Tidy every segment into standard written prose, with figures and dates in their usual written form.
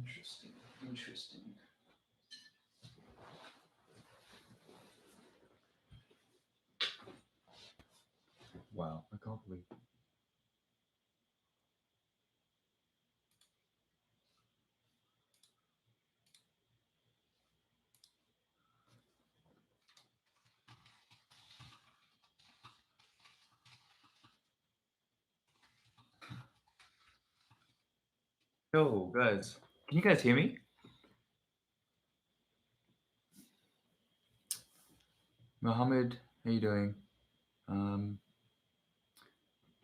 Interesting. Interesting. Wow, I can't believe. Yo, guys, can you guys hear me? Mohammed, how you doing? Um,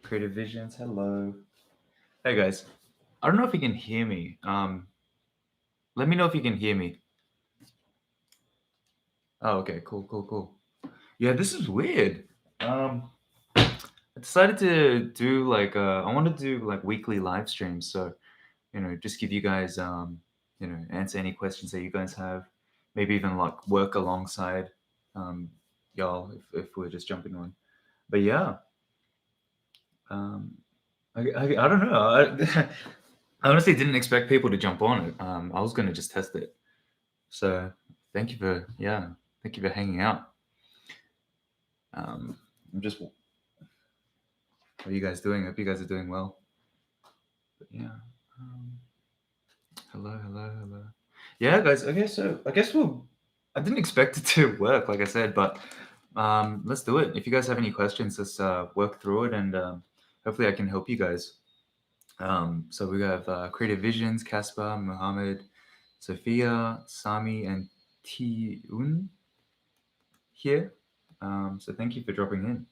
Creative Visions, hello. Hey guys, I don't know if you can hear me. Let me know if you can hear me. Oh, okay, cool, cool, cool. Yeah, this is weird. I decided to do like I want to do like weekly live streams, so just give you guys answer any questions that you guys have, maybe even like work alongside um y'all if we're just jumping on. But yeah, um, I don't know. I honestly didn't expect people to jump on it. I was gonna just test it. So thank you for thank you for hanging out. I'm just what are you guys doing? Hope you guys are doing well. But yeah. Um, Hello, hello, hello. Yeah, guys. Okay, so I guess we'll. I didn't expect it to work, like I said, but let's do it. If you guys have any questions, let's work through it, and hopefully, I can help you guys. So we have Creative Visions, Caspar, Mohammed, Sophia, Sami, and Tiun here. So thank you for dropping in.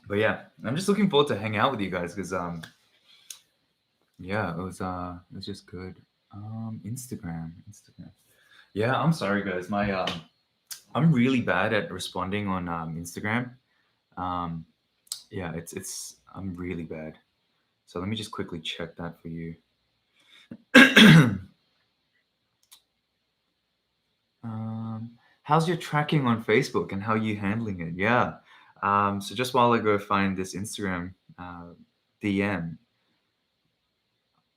But yeah, I'm just looking forward to hang out with you guys because yeah, it was just good. Instagram. Yeah, I'm sorry, guys. I'm really bad at responding on Instagram. Um, yeah, I'm really bad. So let me just quickly check that for you. How's your tracking on Facebook and how are you handling it? Yeah. So just while I go find this Instagram DM,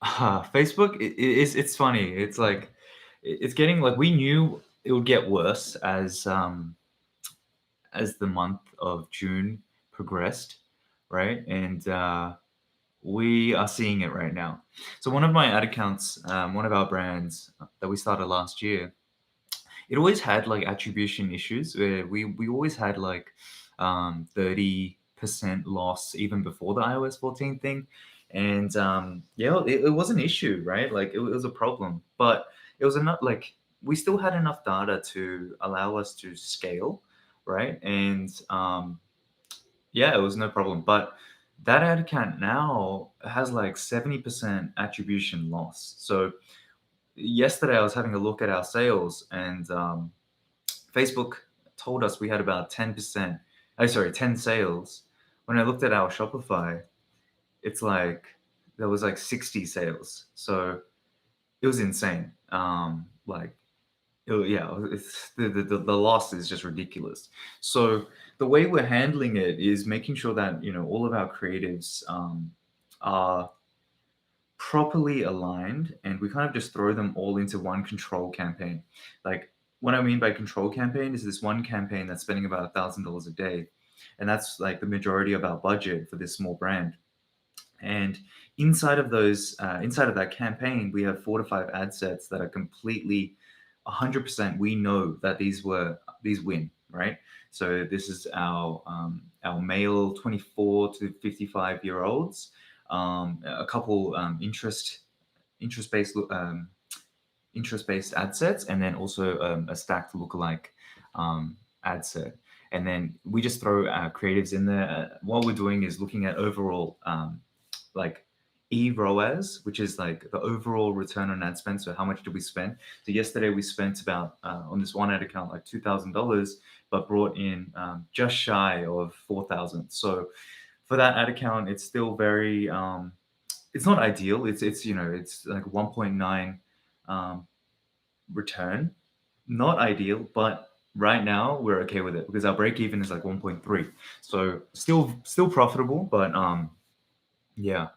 Facebook, it's funny. It's like it's getting like we knew it would get worse as the month of June progressed, right? And we are seeing it right now. So one of my ad accounts, one of our brands that we started last year, it always had like attribution issues where we always had like 30% loss even before the iOS 14 thing. And yeah, it was an issue, right? Like it was a problem, but it was enough like we still had enough data to allow us to scale, right? And yeah, it was no problem. But that ad account now has like 70% attribution loss. So yesterday I was having a look at our sales and Facebook told us we had about 10%, oh, sorry, 10 sales. When I looked at our Shopify, it's like there was like 60 sales. So it was insane. Like yeah, the loss is just ridiculous. So the way we're handling it is making sure that all of our creatives are properly aligned, and we kind of just throw them all into one control campaign. Like what I mean by control campaign is this one campaign that's spending about $1,000 a day, and that's like the majority of our budget for this small brand. And inside of that campaign, we have 4 to 5 ad sets that are completely 100%. We know that these win, right? So this is our male 24 to 55 year olds, a couple interest based interest based ad sets, and then also a stacked lookalike ad set. And then we just throw our creatives in there. What we're doing is looking at overall like ROAS, which is like the overall return on ad spend. So how much did we spend? So yesterday we spent about on this one ad account like $2,000, but brought in just shy of 4,000. So for that ad account, it's still very it's not ideal. It's like 1.9 um, return, not ideal, but right now we're okay with it because our break even is like 1.3. So still profitable, but yeah.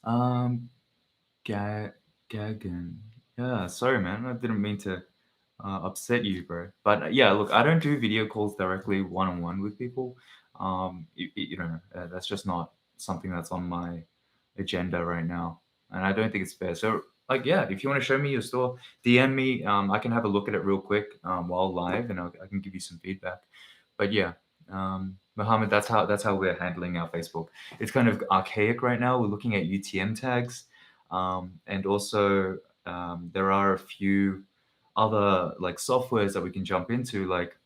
Um, Ga- Gagan. Yeah, sorry, man. I didn't mean to upset you, bro. But yeah, look, I don't do video calls directly one on one with people. That's just not something that's on my agenda right now, and I don't think it's fair. So, like, yeah, if you want to show me your store, DM me. I can have a look at it real quick while live, and I can give you some feedback. But yeah, Mohammed, that's how we're handling our Facebook. It's kind of archaic right now. We're looking at UTM tags, and also there are a few other like softwares that we can jump into, like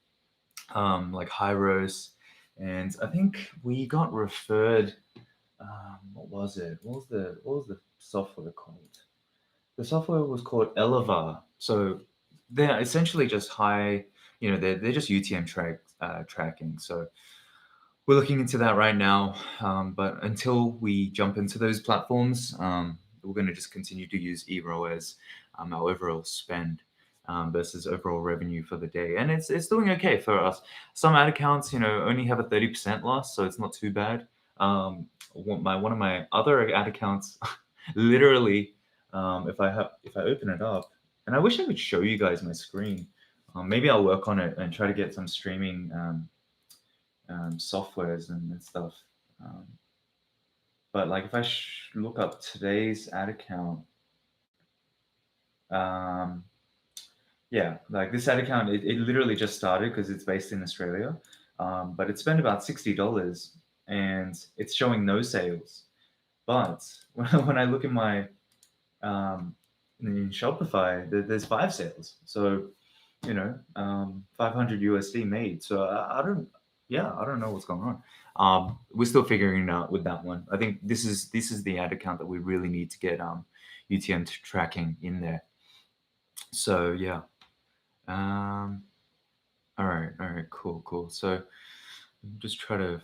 Hyros, and I think we got referred. What was it? What was the software called? The software was called Elevar. So they're essentially just high. They're just UTM tracking. So we're looking into that right now. But until we jump into those platforms, we're going to just continue to use eRow as our overall spend versus overall revenue for the day. And it's doing okay for us. Some ad accounts, only have a 30% loss, so it's not too bad. One of my other ad accounts, literally, if I open it up, and I wish I could show you guys my screen. Maybe I'll work on it and try to get some streaming softwares and stuff. Um, but like if I look up today's ad account, um, yeah, like this ad account, it literally just started because it's based in Australia, but it spent about $60 and it's showing no sales. But when I look in my in Shopify, there's five sales. So 500 USD made. So I don't know what's going on. We're still figuring it out with that one. I think this is the ad account that we really need to get UTM tracking in there. So yeah. Um, all right, cool. So just try to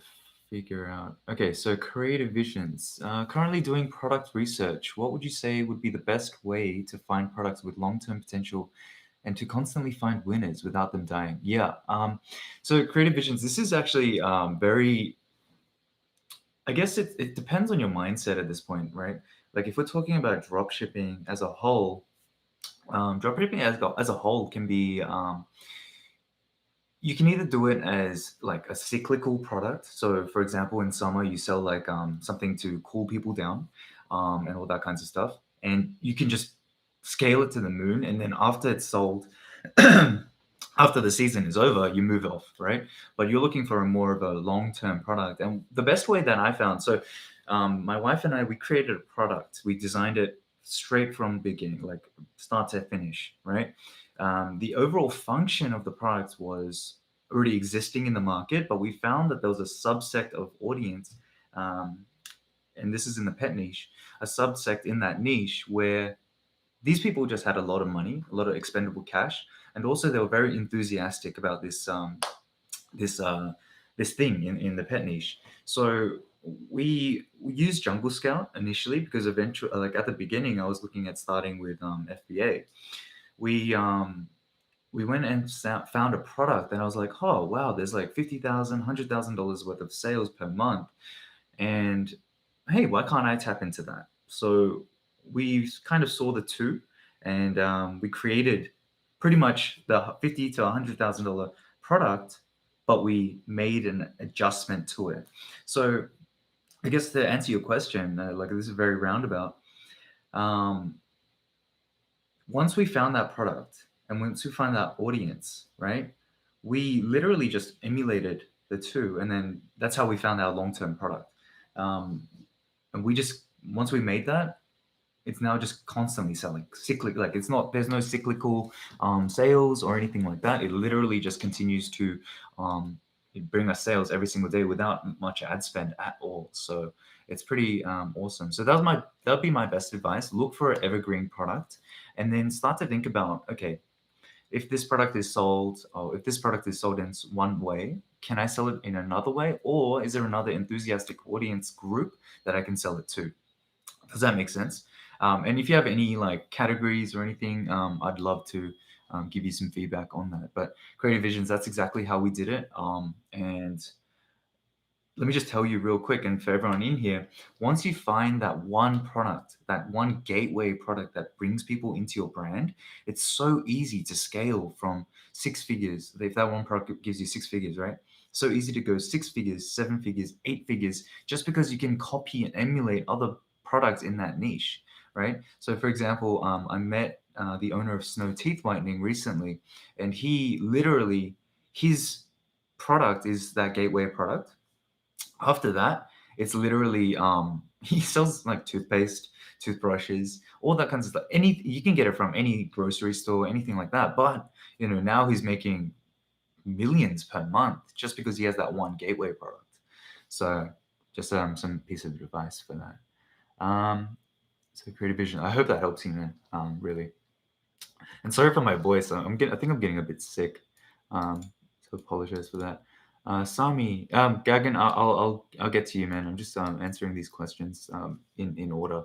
figure out. Okay, so creative visions. Currently doing product research. What would you say would be the best way to find products with long-term potential and to constantly find winners without them dying? Yeah. So creative visions. This is actually very. I guess it depends on your mindset at this point, right? Like if we're talking about drop shipping as a whole, drop shipping as a whole can be you can either do it as like a cyclical product. So, for example, in summer, you sell like something to cool people down and all that kinds of stuff. And you can just scale it to the moon. And then after it's sold, after the season is over, you move off, right? But you're looking for a more of a long term product. And the best way that I found, so my wife and I, we created a product, we designed it straight from beginning, like start to finish, right? The overall function of the product was already existing in the market, but we found that there was a subsect of audience, um, and this is in the pet niche, a subsect in that niche where these people just had a lot of money, a lot of expendable cash, and also they were very enthusiastic about this this thing in the pet niche. So we used Jungle Scout initially because eventually, like at the beginning, I was looking at starting with FBA. We went and found a product and I was like, oh wow, there's like 50,000, $100,000 worth of sales per month, and hey, why can't I tap into that? So we kind of saw the two, and we created pretty much the 50 to $100,000 product, but we made an adjustment to it. So I guess to answer your question, like this is very roundabout. Um, Once we found that product and once we found that audience, right, we literally just emulated the two, and then that's how we found our long-term product. Um, and we just once we made that, it's now just constantly selling cyclic. Like it's not there's no cyclical sales or anything like that. It literally just continues to um, bring us sales every single day without much ad spend at all. So it's pretty awesome. So that'd be my best advice. Look for an evergreen product, and then start to think about, okay, if this product is sold, or if this product is sold in one way, can I sell it in another way, or is there another enthusiastic audience group that I can sell it to? Does that make sense? And if you have any like categories or anything, I'd love to give you some feedback on that. But Creative Visions, that's exactly how we did it. And let me just tell you real quick, and for everyone in here, once you find that one product, that one gateway product that brings people into your brand, it's so easy to scale from 6 figures. If that one product gives you 6 figures, right? So easy to go 6 figures, 7 figures, 8 figures, just because you can copy and emulate other products in that niche, right? So, for example, I met the owner of Snow Teeth Whitening recently, and he literally, his product is that gateway product. After that, it's literally he sells like toothpaste, toothbrushes, all that kinds of stuff. Any, you can get it from any grocery store, anything like that. But now he's making millions per month just because he has that one gateway product. So just some piece of advice for that. So creative vision. I hope that helps you, man. Really. And sorry for my voice. I think I'm getting a bit sick. Um, so apologize for that. Sami, Gagan, I'll get to you, man. I'm just answering these questions in order.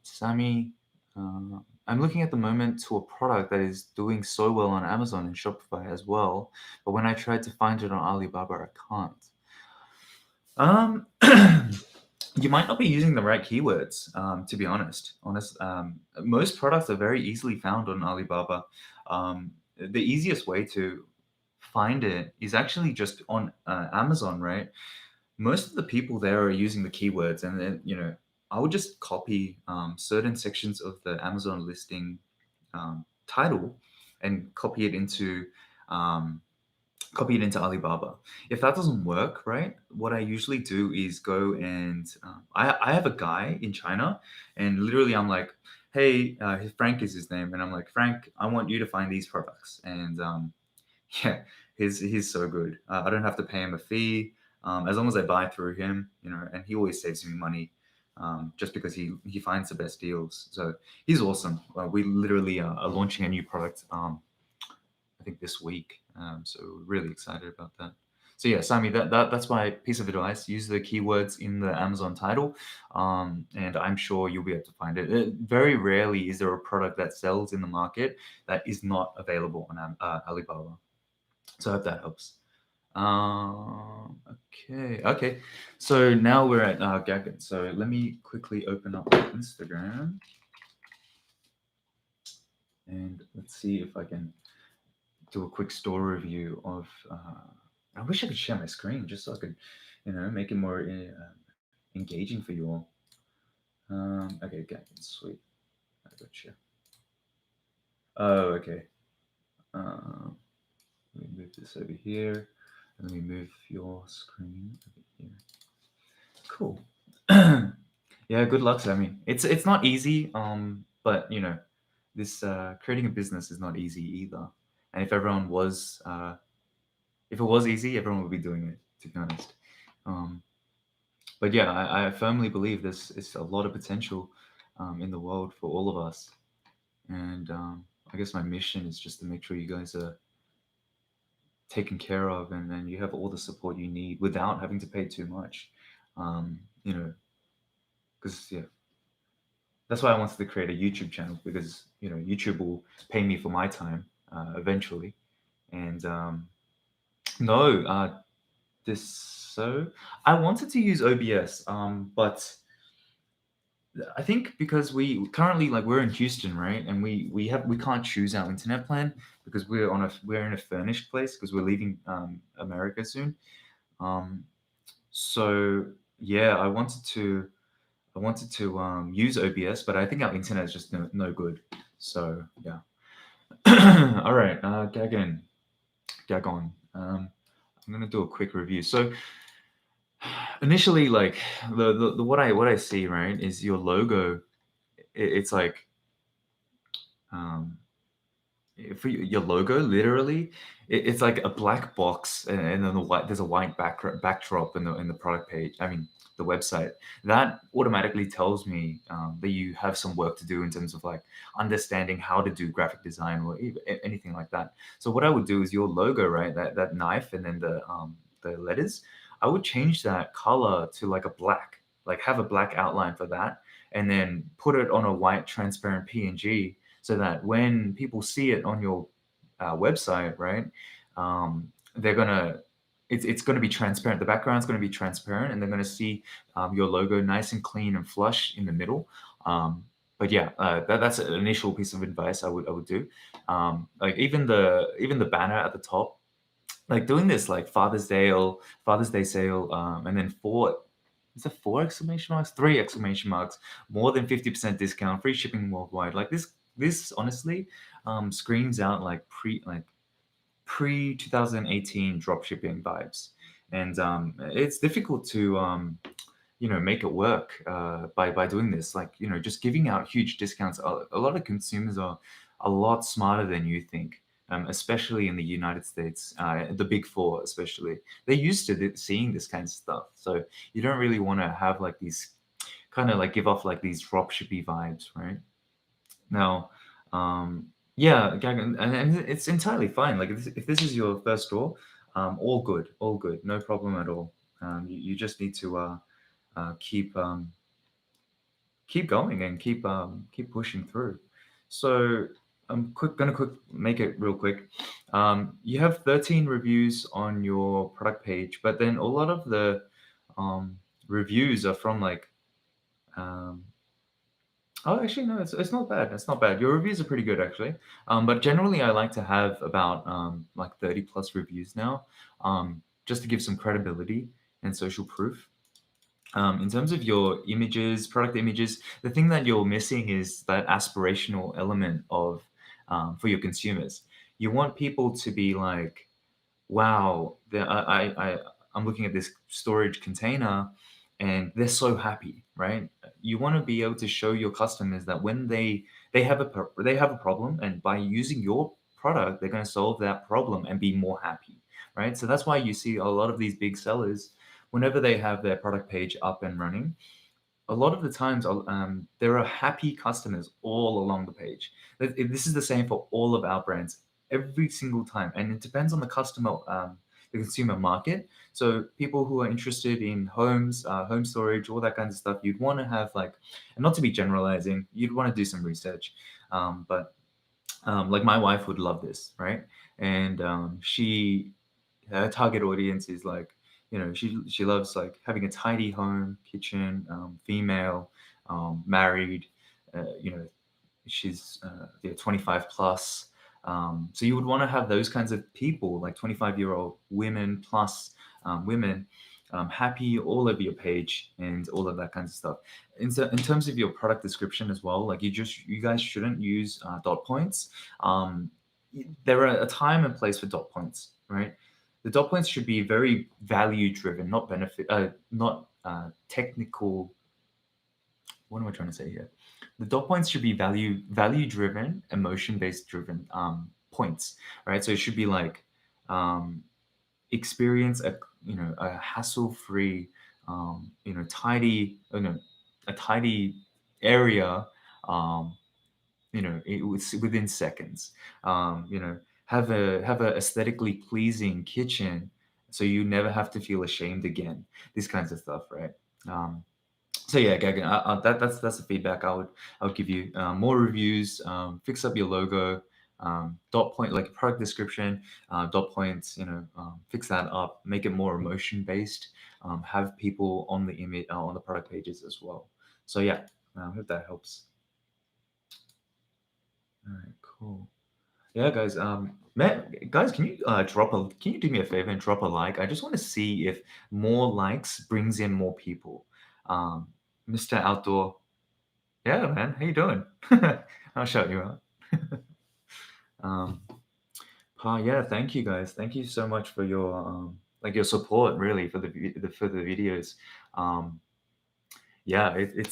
Sami, I'm looking at the moment to a product that is doing so well on Amazon and Shopify as well, but when I tried to find it on Alibaba, I can't. Um, you might not be using the right keywords, to be honest. Most products are very easily found on Alibaba. The easiest way to find it is actually just on Amazon, right? Most of the people there are using the keywords, and then I would just copy certain sections of the Amazon listing title and um, copy it into Alibaba. If that doesn't work, right, what I usually do is go and I have a guy in China, and literally I'm like, hey, Frank is his name, and I'm like, Frank, I want you to find these products, and yeah, he's so good. I don't have to pay him a fee as long as I buy through him, and he always saves me money. Just because he finds the best deals, so he's awesome. We literally are launching a new product. I think this week. So really excited about that. So yeah, Sami, that's my piece of advice. Use the keywords in the Amazon title, and I'm sure you'll be able to find it. Very rarely is there a product that sells in the market that is not available on Alibaba. So I hope that helps. Okay. So now we're at Gagan. So let me quickly open up my Instagram, and let's see if I can do a quick store review of. I wish I could share my screen just so I could, make it more engaging for you all. Okay, sweet. I got you. Oh, okay. Let me move this over here, and let me move your screen over here. Cool. Yeah, good luck, Sammy. It's not easy, but this creating a business is not easy either. And if it was easy, everyone would be doing it, to be honest. Um, but yeah, I firmly believe there's is a lot of potential in the world for all of us. And I guess my mission is just to make sure you guys are taken care of, and then you have all the support you need without having to pay too much. Um, you know, because yeah, that's why I wanted to create a YouTube channel, because YouTube will pay me for my time eventually. And no, this so I wanted to use OBS, but I think because we currently, like, we're in Houston, right? And we can't choose our internet plan because we're in a furnished place because we're leaving America soon. Um, so yeah, I wanted to use OBS, but I think our internet is just no good. So yeah. All right, Gagon. I'm gonna do a quick review. So initially, like, the what I see, right, is your logo. It's like um, for your logo, literally, it's like a black box, and then there's a white backdrop in the product page. I mean, the website. That automatically tells me that you have some work to do in terms of, like, understanding how to do graphic design or anything like that. So what I would do is your logo, right? That knife, and then the letters. I would change that color to like a black, like have a black outline for that, and then put it on a white transparent PNG, so that when people see it on your website, right, they're gonna it's going to be transparent. The background's going to be transparent, and they're going to see your logo nice and clean and flush in the middle. But yeah, that's an initial piece of advice I would do. Like even the banner at the top, like doing this like Father's Day sale, and then four, is it four exclamation marks, three exclamation marks, more than 50% discount, free shipping worldwide. Like this honestly screams out like pre 2018 drop shipping vibes, and it's difficult to make it work by doing this. Like just giving out huge discounts. A lot of consumers are a lot smarter than you think. Especially in the United States, the Big Four, especially, they're used to seeing this kind of stuff. So you don't really want to have like these kind of like give off like these drop shippy vibes, right? Now, yeah, and it's entirely fine. Like if this is your first store, all good, no problem at all. You just need to keep keep going and keep pushing through. So I'm gonna quick make it real quick. You have 13 reviews on your product page, but then a lot of the um, reviews are from like um, oh, actually, no, it's not bad. It's not bad. Your reviews are pretty good, actually. But generally, I like to have about like 30 plus reviews now, just to give some credibility and social proof. In terms of your images, product images, the thing that you're missing is that aspirational element of for your consumers. You want people to be like, wow, I'm looking at this storage container and they're so happy, right? You want to be able to show your customers that when they have a problem, and by using your product, they're going to solve that problem and be more happy, right? So that's why you see a lot of these big sellers, whenever they have their product page up and running, a lot of the times there are happy customers all along the page. This is the same for all of our brands every single time, and it depends on the customer, the consumer market. So people who are interested in homes, home storage, all that kind of stuff, you'd want to have like, and not to be generalizing, you'd want to do some research. But like my wife would love this, right? And she her target audience is like, she loves like having a tidy home, kitchen, female, married, you know, she's 25 plus. So you would want to have those kinds of people, like 25-year-old women plus women, happy all over your page and all of that kind of stuff. In terms of your product description as well, like you guys shouldn't use dot points. There are a time and place for dot points, right? The dot points should be very value driven, not not technical. What am I trying to say here? The dot points should be value driven, emotion based driven points, right? So it should be like um, experience a hassle free, tidy, a tidy area, um, it was within seconds. Have a aesthetically pleasing kitchen, so you never have to feel ashamed again. These kinds of stuff, right? Um, so yeah, Gagan, that's the feedback I would give you. More reviews, fix up your logo, dot point like product description, dot points. Fix that up, make it more emotion based. Have people on the image on the product pages as well. So yeah, I hope that helps. All right, cool. Yeah, guys. Guys, can you do me a favor and drop a like? I just want to see if more likes brings in more people. Um, Mr. Outdoor. Yeah, man. How you doing? I'll shout you out. um, yeah, thank you guys. Thank you so much for your like your support really for the videos. Um, yeah, it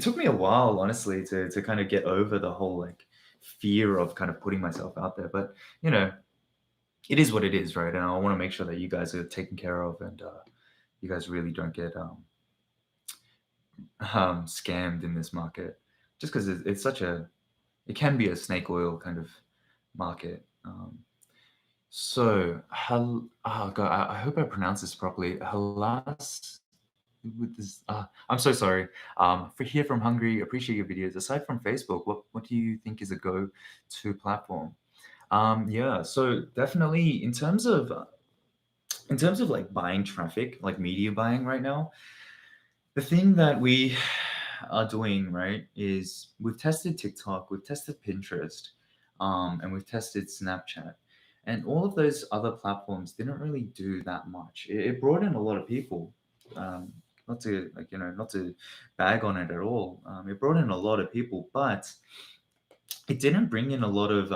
took me a while honestly to kind of get over the whole like fear of kind of putting myself out there, but you know, it is what it is, right? And I want to make sure that you guys are taken care of, and you guys really don't get scammed in this market, just because it's such it can be a snake oil kind of market. Oh God, I hope I pronounced this properly. Halas with this. I'm so sorry. For here from Hungary, appreciate your videos. Aside from Facebook, what do you think is a go-to platform? Yeah, so definitely in terms of in terms of like buying traffic, like media buying right now, the thing that we are doing, right, is we've tested TikTok, we've tested Pinterest, and we've tested Snapchat. And all of those other platforms didn't really do that much. It brought in a lot of people. Um, not to like, not to bag on it at all. It brought in a lot of people, but it didn't bring in a lot of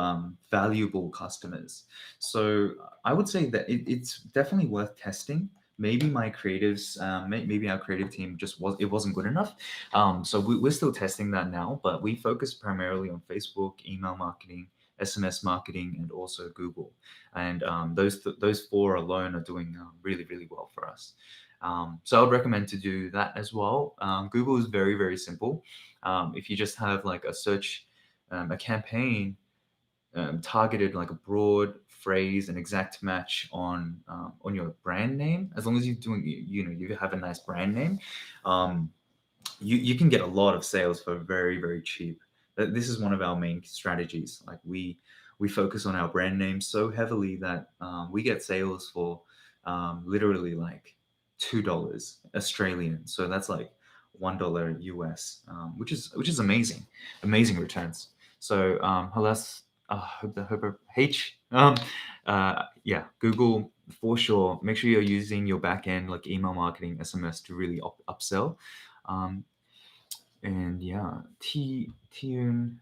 valuable customers. So I would say that it's definitely worth testing. Maybe my creatives, maybe our creative team just wasn't good enough. So we're still testing that now, but we focus primarily on Facebook, email marketing, SMS marketing, and also Google. And those four alone are doing really really well for us. So I would recommend to do that as well. Google is very very simple. If you just have like a search a campaign targeted like a broad phrase, an exact match on your brand name. As long as you're doing, you have a nice brand name, um, you can get a lot of sales for very very cheap. This is one of our main strategies. Like we focus on our brand name so heavily that we get sales for literally like $2 Australian. So that's like $1 US, which is amazing, amazing returns. So Halas, H, yeah, Google for sure. Make sure you're using your back end like email marketing, SMS to really upsell. Um, and yeah, Tune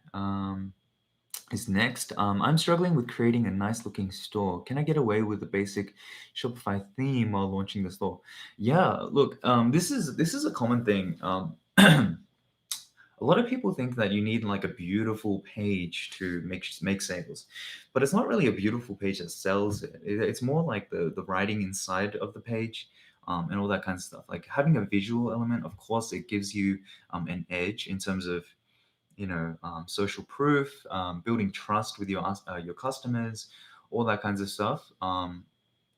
is next. I'm struggling with creating a nice looking store. Can I get away with the basic Shopify theme while launching the store? Yeah, look, this is a common thing. A lot of people think that you need like a beautiful page to make sales, but it's not really a beautiful page that sells it. It's more like the writing inside of the page, and all that kind of stuff. Like having a visual element, of course, it gives you an edge in terms of social proof, building trust with your customers, all that kinds of stuff.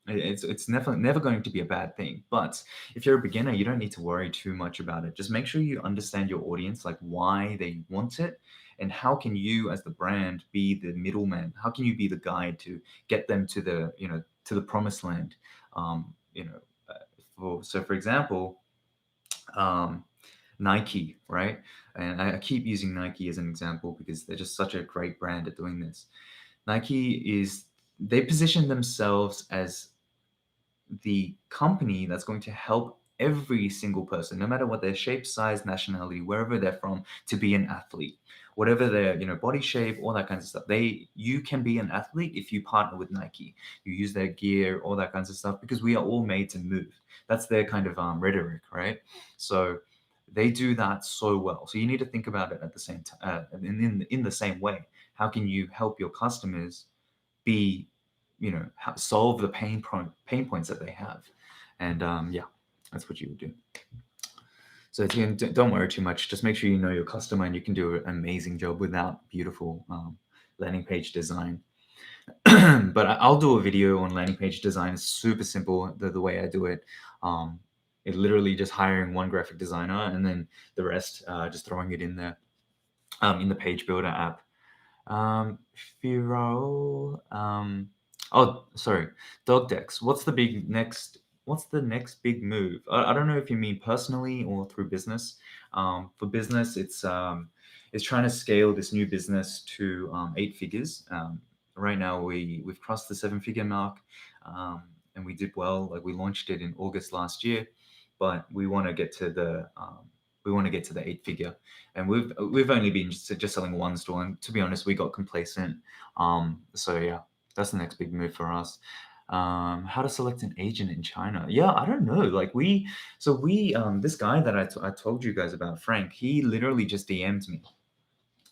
It's never going to be a bad thing. But if you're a beginner, you don't need to worry too much about it. Just make sure you understand your audience, like why they want it, and how can you, as the brand, be the middleman? How can you be the guide to get them to the promised land? Um, you know, for example, um, Nike, right? And I keep using Nike as an example because they're just such a great brand at doing this. Nike is they position themselves as the company that's going to help every single person, no matter what their shape, size, nationality, wherever they're from, to be an athlete. Whatever their body shape, all that kinds of stuff. You can be an athlete if you partner with Nike. You use their gear, all that kinds of stuff, because we are all made to move. That's their kind of rhetoric, right? So they do that so well. So you need to think about it at the same time, in the same way. How can you help your customers be solve the pain points that they have? And yeah, that's what you would do. So don't worry too much. Just make sure you know your customer, and you can do an amazing job without beautiful landing page design. But I'll do a video on landing page design. It's super simple, the way I do it. It literally just hiring one graphic designer and then the rest just throwing it in there in the page builder app. Firo, oh, sorry, dog decks. What's the next big move? I don't know if you mean personally or through business. For business, it's trying to scale this new business to 8 figures. Right now, we've crossed the 7 figure mark, and we did well. Like we launched it in August last year, but we want to get to the 8 figure, and we've only been just selling one store, and to be honest we got complacent. So yeah, that's the next big move for us. How to select an agent in China? Yeah, I don't know. Like we this guy that I told you guys about, Frank, he literally just DM'd me,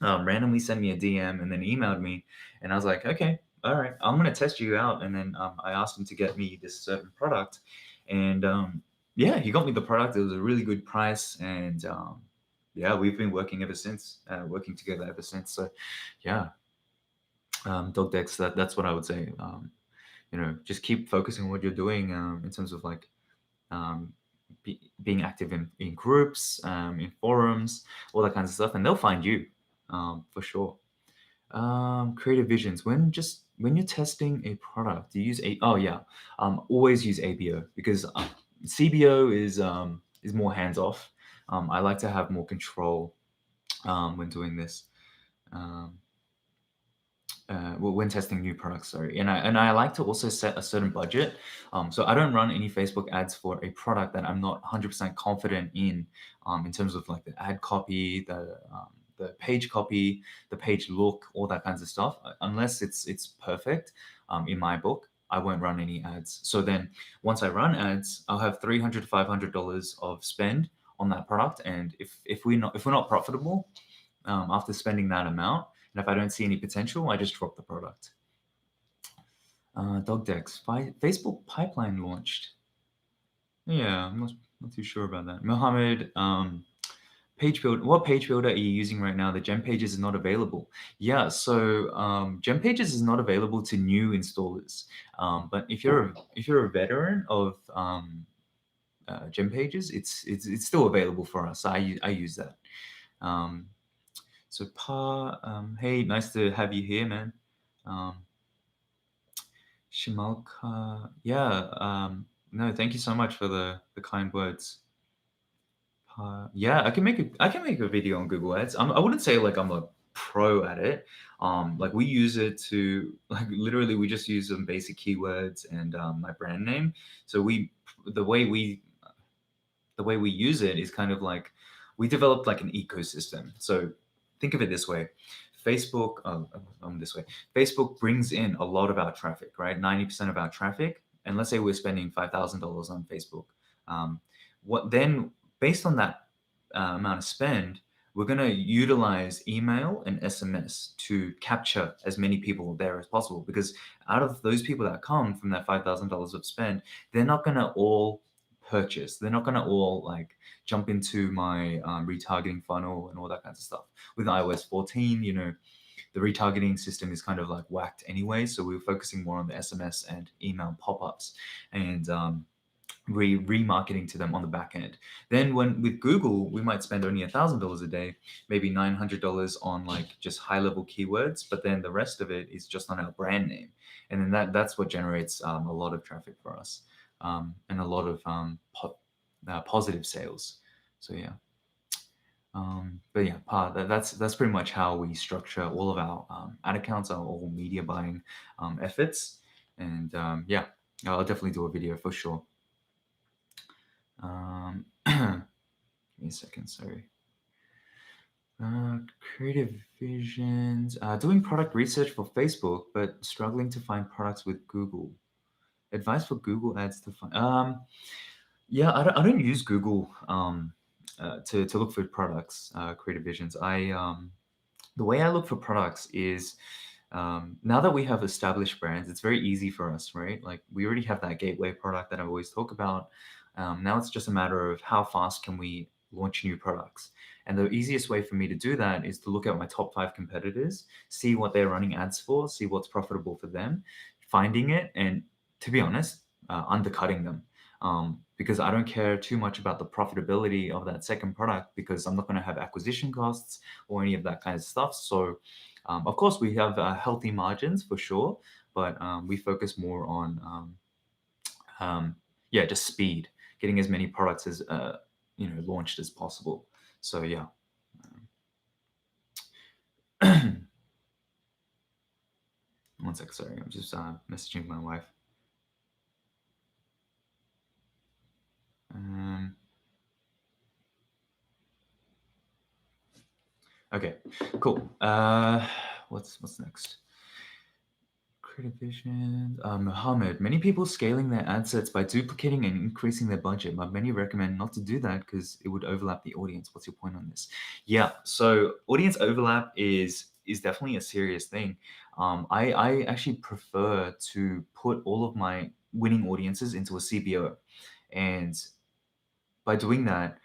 randomly sent me a DM and then emailed me, and I was like, okay, all right, I'm gonna test you out. And then I asked him to get me this certain product, and yeah, he got me the product. It was a really good price, and yeah, we've been working ever since, working together ever since. So yeah, dog decks. That's what I would say. Just keep focusing on what you're doing in terms of like um, being active in groups, in forums, all that kinds of stuff, and they'll find you for sure. Creative visions. when you're testing a product, do you use a? Oh yeah, always use ABO because CBO is more hands off. I like to have more control when doing this. Um, well, when testing new products, sorry, and I like to also set a certain budget. So I don't run any Facebook ads for a product that I'm not 100% confident in terms of like the ad copy, the page copy, the page look, all that kinds of stuff. Unless it's perfect, in my book, I won't run any ads. So then, once I run ads, I'll have $300 to $500 of spend on that product, and if we're not profitable after spending that amount. And if I don't see any potential, I just drop the product. Dog decks. Facebook pipeline launched. Yeah, I'm not too sure about that. Mohammed, page build. What page builder are you using right now? The Gem Pages is not available. Yeah, so Gem Pages is not available to new installers. But if you're a veteran of Gem Pages, it's still available for us. I use that. Um, So hey, nice to have you here, man. Um, Shimalka, yeah. No, thank you so much for the kind words. Yeah, I can make a video on Google Ads. I wouldn't say like I'm a pro at it. Like we use it to like literally we just use some basic keywords and my brand name. So the way we the way we use it is kind of like we developed like an ecosystem. So think of it this way. This way. Facebook brings in a lot of our traffic, right? 90% of our traffic. And let's say we're spending $5,000 on Facebook. Um, what then, based on that amount of spend, we're going to utilize email and SMS to capture as many people there as possible. Because out of those people that come from that $5,000 of spend, they're not going to all purchase. They're not going to all like jump into my retargeting funnel and all that kinds of stuff. With iOS 14, the retargeting system is kind of like whacked anyway. So we were focusing more on the SMS and email pop-ups and remarketing to them on the back end. Then when with Google, we might spend only $1,000 a day, maybe $900 on like just high-level keywords, but then the rest of it is just on our brand name, and then that's what generates a lot of traffic for us and a lot of positive sales. So yeah. But yeah, that's pretty much how we structure all of our ad accounts, our all media buying efforts, and yeah, I'll definitely do a video for sure. Give me a second, sorry. Creative visions. Doing product research for Facebook, but struggling to find products with Google. Advice for Google ads to find. Yeah, I don't use Google to look for products. Creative visions. The way I look for products is now that we have established brands, it's very easy for us, right? Like we already have that gateway product that I always talk about. Now it's just a matter of how fast can we launch new products. And the easiest way for me to do that is to look at my top 5 competitors, see what they're running ads for, see what's profitable for them, finding it, and to be honest, undercutting them. Because I don't care too much about the profitability of that second product because I'm not going to have acquisition costs or any of that kind of stuff. So, of course, we have healthy margins for sure, but we focus more on, yeah, just speed, getting as many products as launched as possible. So yeah. One sec, sorry, I'm just messaging my wife. Okay, cool. What's next? Creative vision. Mohammed, many people scaling their ad sets by duplicating and increasing their budget, but many recommend not to do that because it would overlap the audience. What's your point on this? Yeah, so audience overlap is definitely a serious thing. I actually prefer to put all of my winning audiences into a CBO, and by doing that,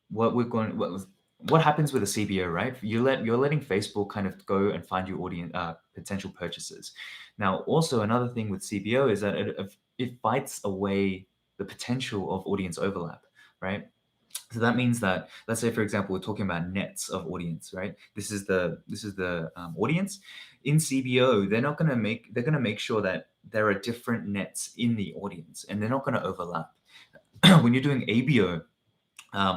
what happens with a CBO, right? You're letting Facebook kind of go and find your audience potential purchasers. Now, also another thing with CBO is that it fights away the potential of audience overlap, right? So that means that, let's say for example, we're talking about nets of audience, right? This is the audience. In CBO, they're gonna make sure that there are different nets in the audience, and they're not gonna overlap. When you're doing ABO,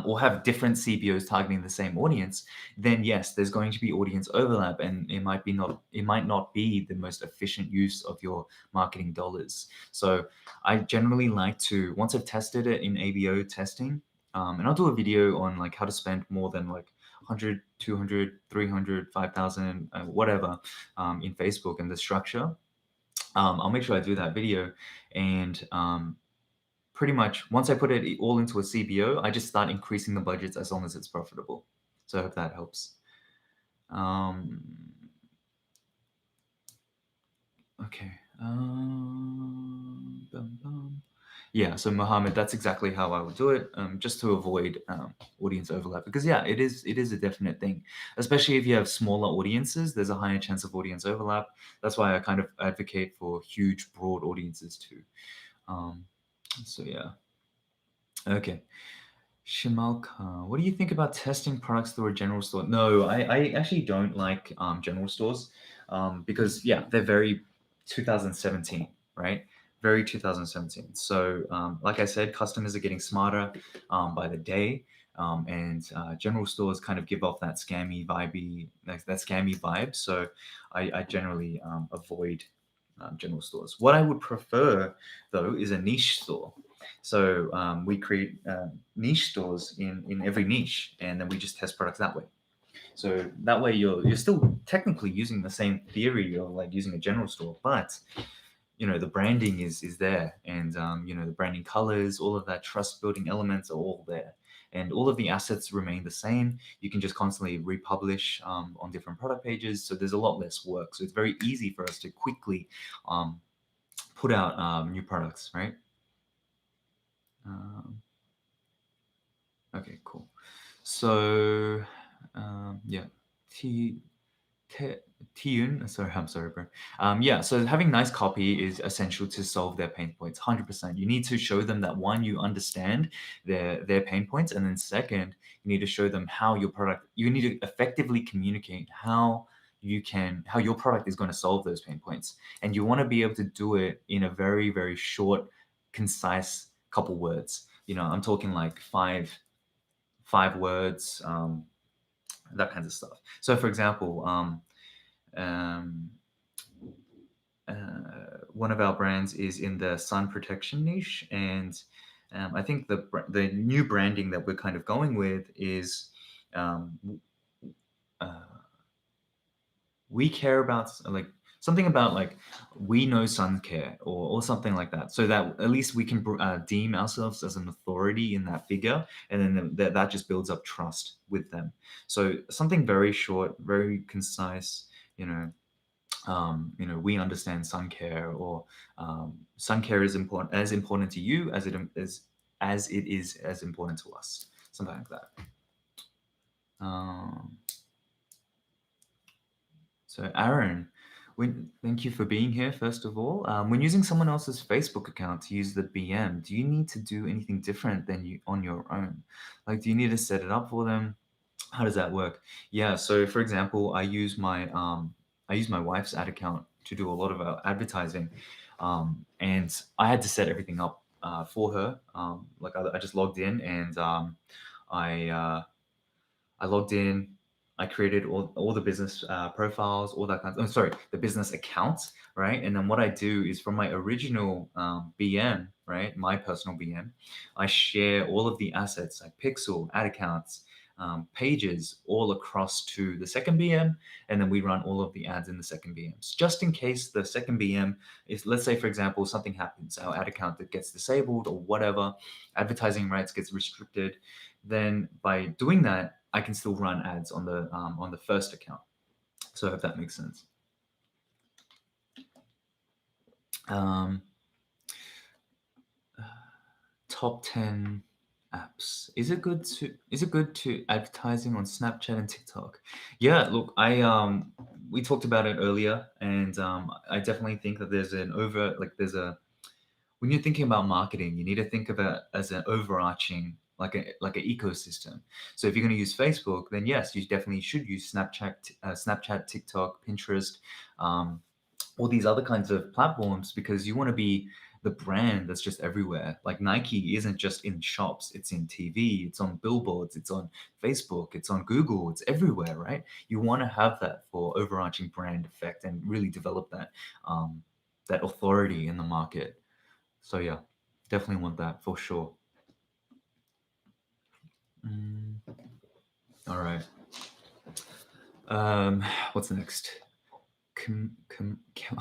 or have different CBOs targeting the same audience, then yes, there's going to be audience overlap, and it might not be the most efficient use of your marketing dollars. So I generally like to, once I've tested it in ABO testing, and I'll do a video on like how to spend more than like 100, 200, 300, 5,000, whatever, in Facebook and the structure. I'll make sure I do that video, and pretty much once I put it all into a CBO, I just start increasing the budgets as long as it's profitable. So I hope that helps. Um, okay. Bum, bum. Yeah, so Mohammed, that's exactly how I would do it, just to avoid audience overlap. Because yeah, it is a definite thing, especially if you have smaller audiences. There's a higher chance of audience overlap. That's why I kind of advocate for huge, broad audiences too. Um, so yeah, okay. Shimalka, what do you think about testing products through a general store? No, I actually don't like general stores, because yeah, they're very 2017, right? Very 2017. So like I said, customers are getting smarter by the day, and general stores kind of give off that scammy vibe, that scammy vibe. So I generally avoid general stores. What I would prefer though is a niche store. So we create niche stores in every niche, and then we just test products that way. So that way you're still technically using the same theory of like using a general store, but the branding is there, and the branding colors, all of that trust building elements are all there, and all of the assets remain the same. You can just constantly republish on different product pages, so there's a lot less work. So it's very easy for us to quickly um, put out new products, right? Um, okay, cool. So, yeah, T Te- Tiyun, sorry, I'm sorry, bro. Yeah, so having nice copy is essential to solve their pain points. 100%. You need to show them that one, you understand their pain points, and then second, you need to show them how your product. You need to effectively communicate how your product is going to solve those pain points, and you want to be able to do it in a very very short, concise couple words. I'm talking like five words, that kinds of stuff. So, for example, um, one of our brands is in the sun protection niche, and I think the new branding that we're kind of going with is, um, uh, we care about like something about like we know sun care, or something like that, so that at least we can deem ourselves as an authority in that figure, and then that just builds up trust with them. So something very short, very concise, you know we understand sun care, or sun care is important to you as it is as important to us, something like that. um, So, Aaron, thank you for being here, first of all. When using someone else's Facebook account to use the BM, do you need to do anything different than you on your own? Like, do you need to set it up for them? How does that work? Yeah, so for example, I use my wife's ad account to do a lot of advertising, and I had to set everything up for her. Like I just logged in, and I I logged in. I created all the business profiles, all that kind of. Oh, sorry, the business accounts, right? And then what I do is from my original BM, right, my personal BM, I share all of the assets like pixel, ad accounts, pages all across to the second BM, and then we run all of the ads in the second BMs, just in case the second BM is, let's say, for example, something happens, our ad account that gets disabled or whatever, advertising rights gets restricted, then by doing that, I can still run ads on the first account. So I hope that makes sense. Um, Top 10 apps. Is it good to advertising on Snapchat and TikTok? Yeah, look, I we talked about it earlier, and I definitely think that there's a when you're thinking about marketing, you need to think of it as an overarching like an ecosystem. So if you're going to use Facebook, then yes, you definitely should use Snapchat, TikTok, Pinterest, um, all these other kinds of platforms, because you want to be the brand that's just everywhere. Like Nike isn't just in shops, it's in TV, it's on billboards, it's on Facebook, it's on Google, it's everywhere, right? You want to have that for overarching brand effect and really develop that authority in the market. So yeah, definitely want that for sure. Mm, all right. Um, what's next?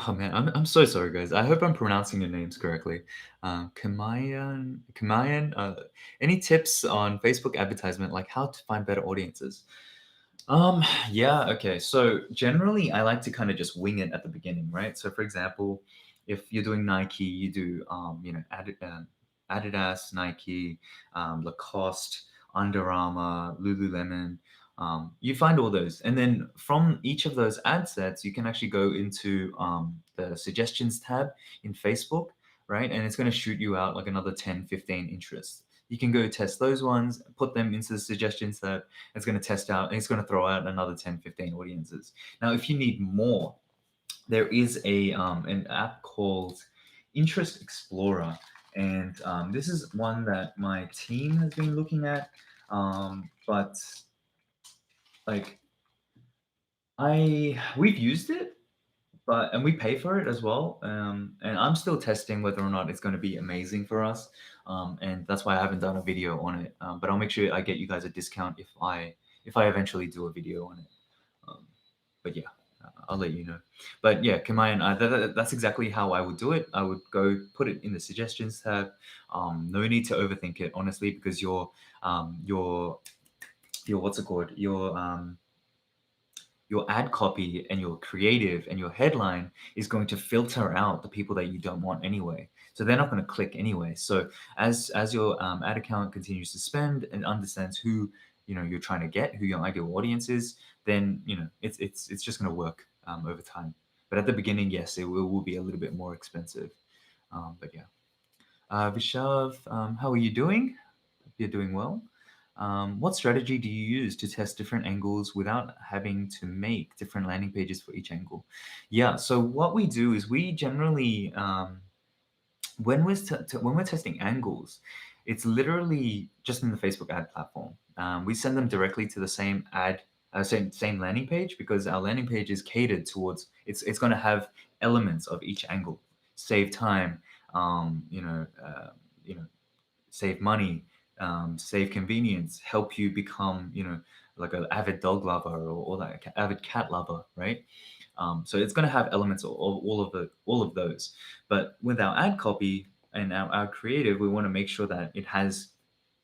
Oh man, I'm so sorry, guys. I hope I'm pronouncing your names correctly. Kamayan. Any tips on Facebook advertisement, like how to find better audiences? Yeah, okay. So generally, I like to kind of just wing it at the beginning, right? So for example, if you're doing Nike, you do, Adidas, Nike, Lacoste, Under Armour, Lululemon. You find all those, and then from each of those ad sets, you can actually go into the suggestions tab in Facebook, right? And it's going to shoot you out like another 10, 15 interests. You can go test those ones, put them into the suggestions tab. It's going to test out, and it's going to throw out another 10, 15 audiences. Now, if you need more, there is an app called Interest Explorer, and this is one that my team has been looking at. But like we've used it, and we pay for it as well. And I'm still testing whether or not it's going to be amazing for us. And that's why I haven't done a video on it. But I'll make sure I get you guys a discount if I eventually do a video on it. Um, but yeah, I'll let you know. But yeah, Kamayan, that's exactly how I would do it. I would go put it in the suggestions tab. No need to overthink it, honestly, because your what's it called? Your ad copy and your creative and your headline is going to filter out the people that you don't want anyway. So they're not going to click anyway. So as your ad account continues to spend and understands who you're trying to get, who your ideal audience is, then it's just going to work over time. But at the beginning, yes, it will be a little bit more expensive. But yeah, Vishav, how are you doing? Hope you're doing well. What strategy do you use to test different angles without having to make different landing pages for each angle? Yeah, so what we do is we generally, when we're testing angles, it's literally just in the Facebook ad platform. We send them directly to the same same landing page, because our landing page is catered towards it's going to have elements of each angle, save time, you know, save money, save convenience, help you become, like an avid dog lover, or like avid cat lover, right? So it's going to have elements of all of those. But with our ad copy and our creative, we want to make sure that it has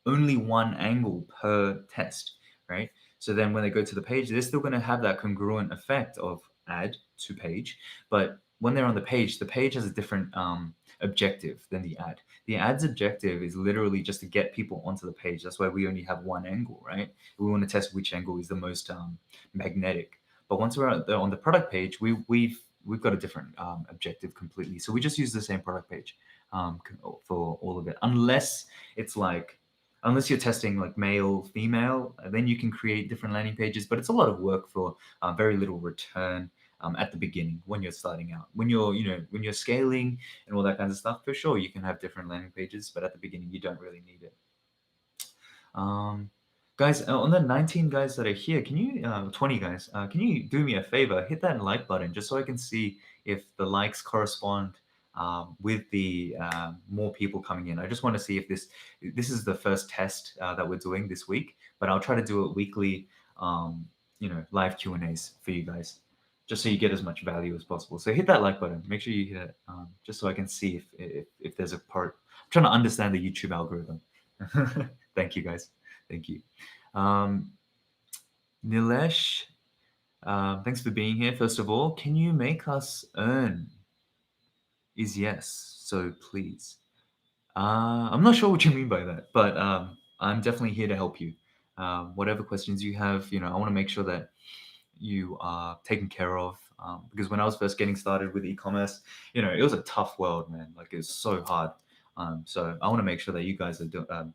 only one angle per test, right? So then when they go to the page, they're still going to have that congruent effect of ad to page, but when they're on the page has a different objective than the ad. The ad's objective is literally just to get people onto the page. That's why we only have one angle, right? We want to test which angle is the most magnetic. But once we're on the product page, we've got a different objective completely. So we just use the same product page for all of it, it's like unless you're testing like male, female, then you can create different landing pages. But it's a lot of work for very little return at the beginning when you're starting out. When you're scaling and all that kind of stuff, for sure you can have different landing pages, but at the beginning you don't really need it. Um, Guys, on the 19 guys that are here, 20 guys, can you do me a favor? Hit that like button just so I can see if the likes correspond with the more people coming in. I just want to see if this is the first test that we're doing this week, but I'll try to do it weekly, live Q&As for you guys, just so you get as much value as possible. So hit that like button. Make sure you hit it, just so I can see if there's a part. I'm trying to understand the YouTube algorithm. Thank you, guys. Thank you. Um, Nilesh, thanks for being here. First of all, can you make us earn? Is yes. So please. I'm not sure what you mean by that, but I'm definitely here to help you. Whatever questions you have, I want to make sure that you are taken care of. Because when I was first getting started with e-commerce, it was a tough world, man. Like it was so hard. So I want to make sure that you guys are doing,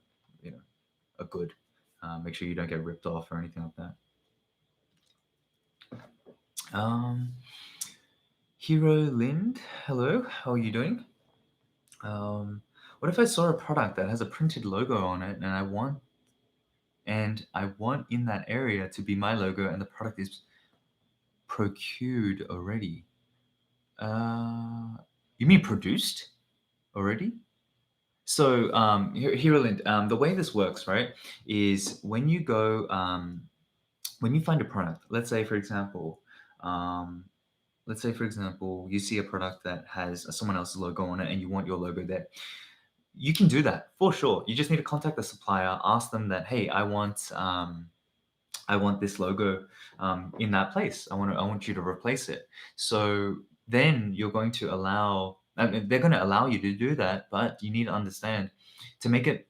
are good. Make sure you don't get ripped off or anything like that. Um, Hero Lind, hello, how are you doing? What if I saw a product that has a printed logo on it and I want in that area to be my logo and the product is procured already? Uh, you mean produced already? So, Hero Lind, the way this works, right, is when you find a product, um, let's say for example, you see a product that has someone else's logo on it and you want your logo there. You can do that for sure. You just need to contact the supplier, ask them that, hey, I want this logo in that place. I want you to replace it. So then you're going to allow. I mean, they're going to allow you to do that, but you need to understand to make it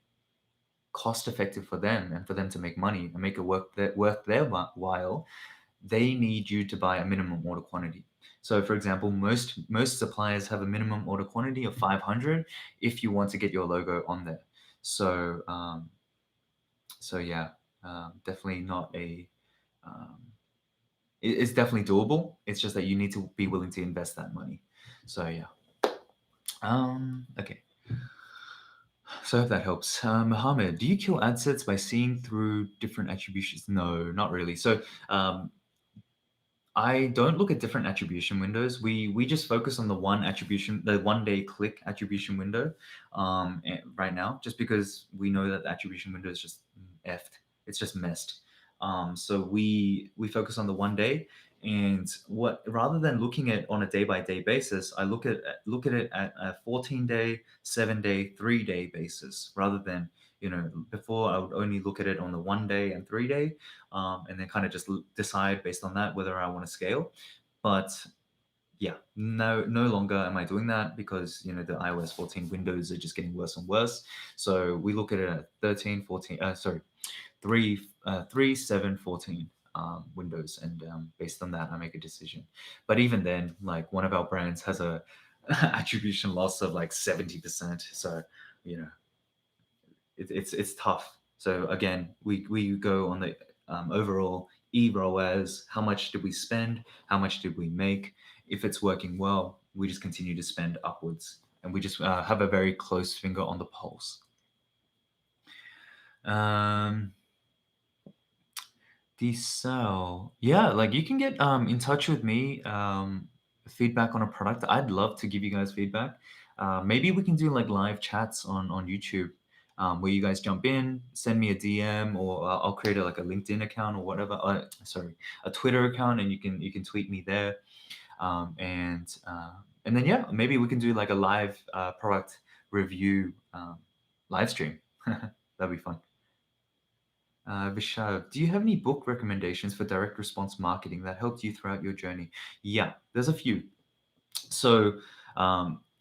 cost effective for them and for them to make money and make it worth their while. They need you to buy a minimum order quantity. So, for example, most suppliers have a minimum order quantity of 500 if you want to get your logo on there. So, yeah, definitely not a. Um, it's definitely doable. It's just that you need to be willing to invest that money. So yeah. Okay. So I hope that helps. Mohammed, do you kill ad sets by seeing through different attributions? No, not really. So um, I don't look at different attribution windows. We just focus on the 1 day click attribution window, right now, just because we know that the attribution window is just effed. It's just messed. So we focus on the 1 day, and what rather than looking at on a day by day basis, I look at it at a 14-day, 7-day, 3-day basis, rather than before I would only look at it on the 1 day and 3 day, and then kind of just decide based on that whether I want to scale. But yeah, no longer am I doing that because the iOS 14 windows are just getting worse and worse. So we look at it at 13, 14, sorry, 3, 3, 7, 14 windows, and based on that, I make a decision. But even then, like one of our brands has a attribution loss of like 70%. So you know it's tough. So again, we go on the overall eROAS. How much did we spend? How much did we make? If it's working well, we just continue to spend upwards, and we just have a very close finger on the pulse. Um, Desell, yeah, like you can get in touch with me. Feedback on a product. I'd love to give you guys feedback. Maybe we can do like live chats on YouTube, where you guys jump in, send me a DM, or I'll create like a LinkedIn account or whatever. Sorry, a Twitter account, and you can tweet me there. And then yeah, maybe we can do like a live product review live stream. That'd be fun. Vishal, do you have any book recommendations for direct response marketing that helped you throughout your journey? Yeah, there's a few. So,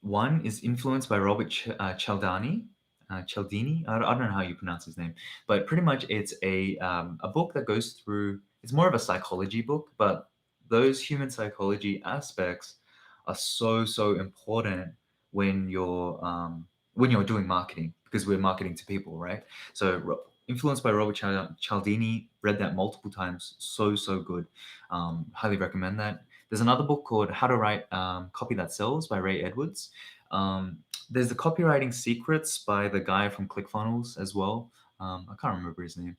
one is Influenced by Robert Cialdini. Cialdini, I don't know how you pronounce his name, but pretty much it's a book that goes through. It's more of a psychology book, but those human psychology aspects are so important when you're doing marketing, because we're marketing to people, right? So, Influenced by Robert Cialdini, read that multiple times. So good. Highly recommend that. There's another book called How to Write Copy That Sells by Ray Edwards. There's the Copywriting Secrets by the guy from ClickFunnels as well. I can't remember his name.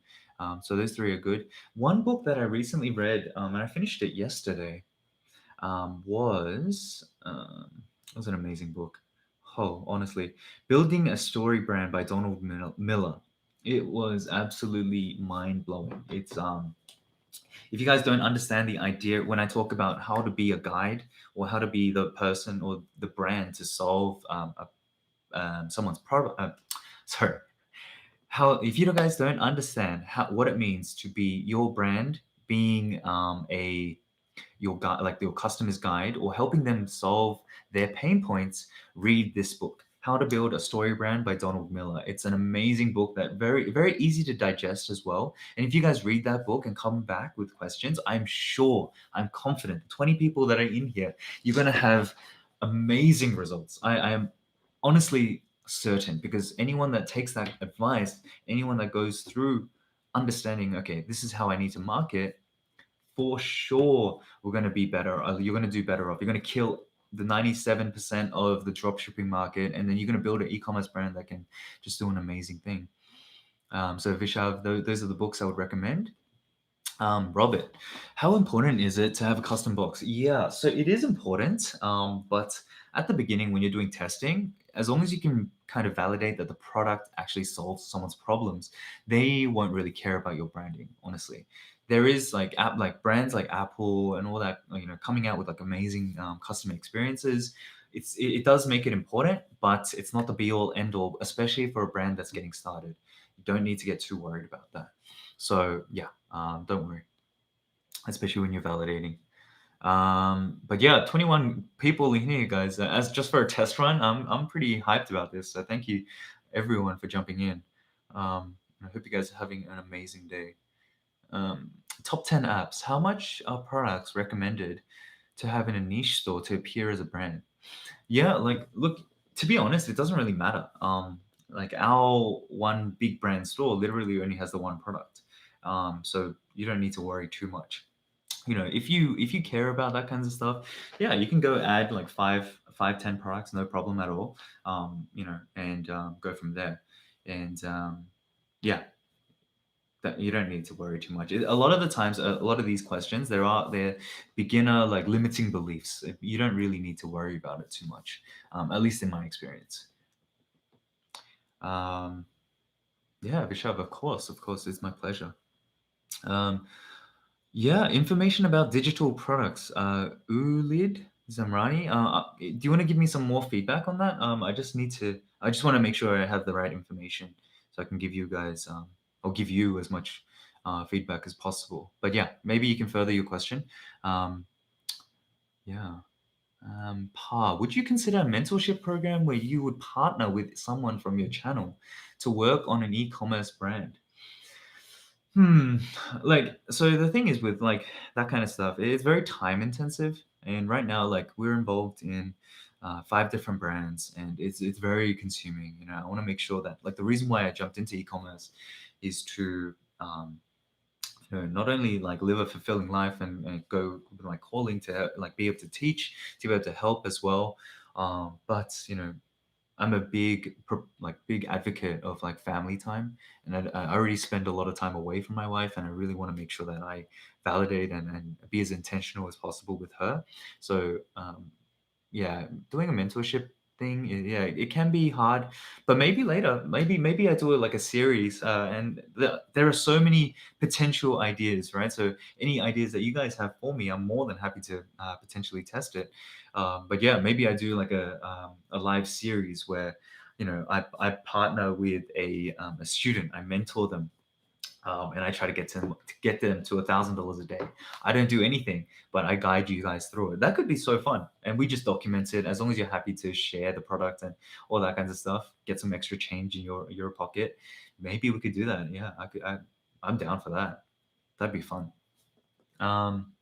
So those three are good. One book that I recently read, and I finished it yesterday, was an amazing book. Oh, honestly, Building a Story Brand by Donald Miller. It was absolutely mind blowing. It's if you guys don't understand the idea when I talk about how to be a guide or how to be the person or the brand to solve someone's problem, sorry, how if you guys don't understand what it means to be your brand, being a your guide, like your customer's guide, or helping them solve their pain points, read this book, How to Build a Story Brand by Donald Miller. It's an amazing book that very easy to digest as well. And if you guys read that book and come back with questions, I'm confident, 20 people that are in here, you're going to have amazing results. I am honestly, certain, because anyone that takes that advice, anyone that goes through understanding, okay, this is how I need to market, for sure we're going to be better. You're going to do better off. You're going to kill the 97% of the drop shipping market, and then you're going to build an e-commerce brand that can just do an amazing thing. So Vishav, those are the books I would recommend. Robert, how important is it to have a custom box? Yeah, so it is important, but at the beginning when you're doing testing, as long as you can kind of validate that the product actually solves someone's problems, they won't really care about your branding, honestly. There is like app like brands like Apple and all that, coming out with like amazing customer experiences. It does make it important, but it's not the be all end all, especially for a brand that's getting started. You don't need to get too worried about that. So yeah, don't worry, especially when you're validating. But yeah, 21 people in here, guys. As just for a test run, I'm pretty hyped about this. So thank you, everyone, for jumping in. I hope you guys are having an amazing day. Um, Top 10 apps. How much are products recommended to have in a niche store to appear as a brand? Yeah, like look, to be honest, it doesn't really matter. Like our one big brand store literally only has the one product. So you don't need to worry too much. If you care about that kinds of stuff, yeah, you can go add like 10 products, no problem at all. And go from there. And yeah, that you don't need to worry too much. A lot of the times, a lot of these questions, they're beginner like limiting beliefs. You don't really need to worry about it too much, at least in my experience. Um, yeah, Vishav, of course, it's my pleasure. Um, yeah, information about digital products. Ulid Zamrani, do you want to give me some more feedback on that? I just want to make sure I have the right information so I can give you guys, or give you as much feedback as possible. But yeah, maybe you can further your question. Um, yeah. Would you consider a mentorship program where you would partner with someone from your channel to work on an e-commerce brand? Hmm. Like, so the thing is with like that kind of stuff, it's very time intensive. And right now, like we're involved in five different brands, and it's very consuming. I want to make sure that like the reason why I jumped into e-commerce is to not only like live a fulfilling life and go with my calling to like be able to teach, to be able to help as well. But I'm a big advocate of like family time, and I already spend a lot of time away from my wife, and I really want to make sure that I validate and be as intentional as possible with her. So yeah, doing a mentorship thing, yeah, it can be hard, but maybe later, maybe I do it like a series, and there are so many potential ideas, right? So any ideas that you guys have for me, I'm more than happy to potentially test it. But yeah, maybe I do like a live series where I partner with a student, I mentor them, and I try to get them to $1,000 a day. I don't do anything, but I guide you guys through it. That could be so fun, and we just document it. As long as you're happy to share the product and all that kinds of stuff, get some extra change in your pocket. Maybe we could do that. Yeah, I'm down for that. That'd be fun. Um,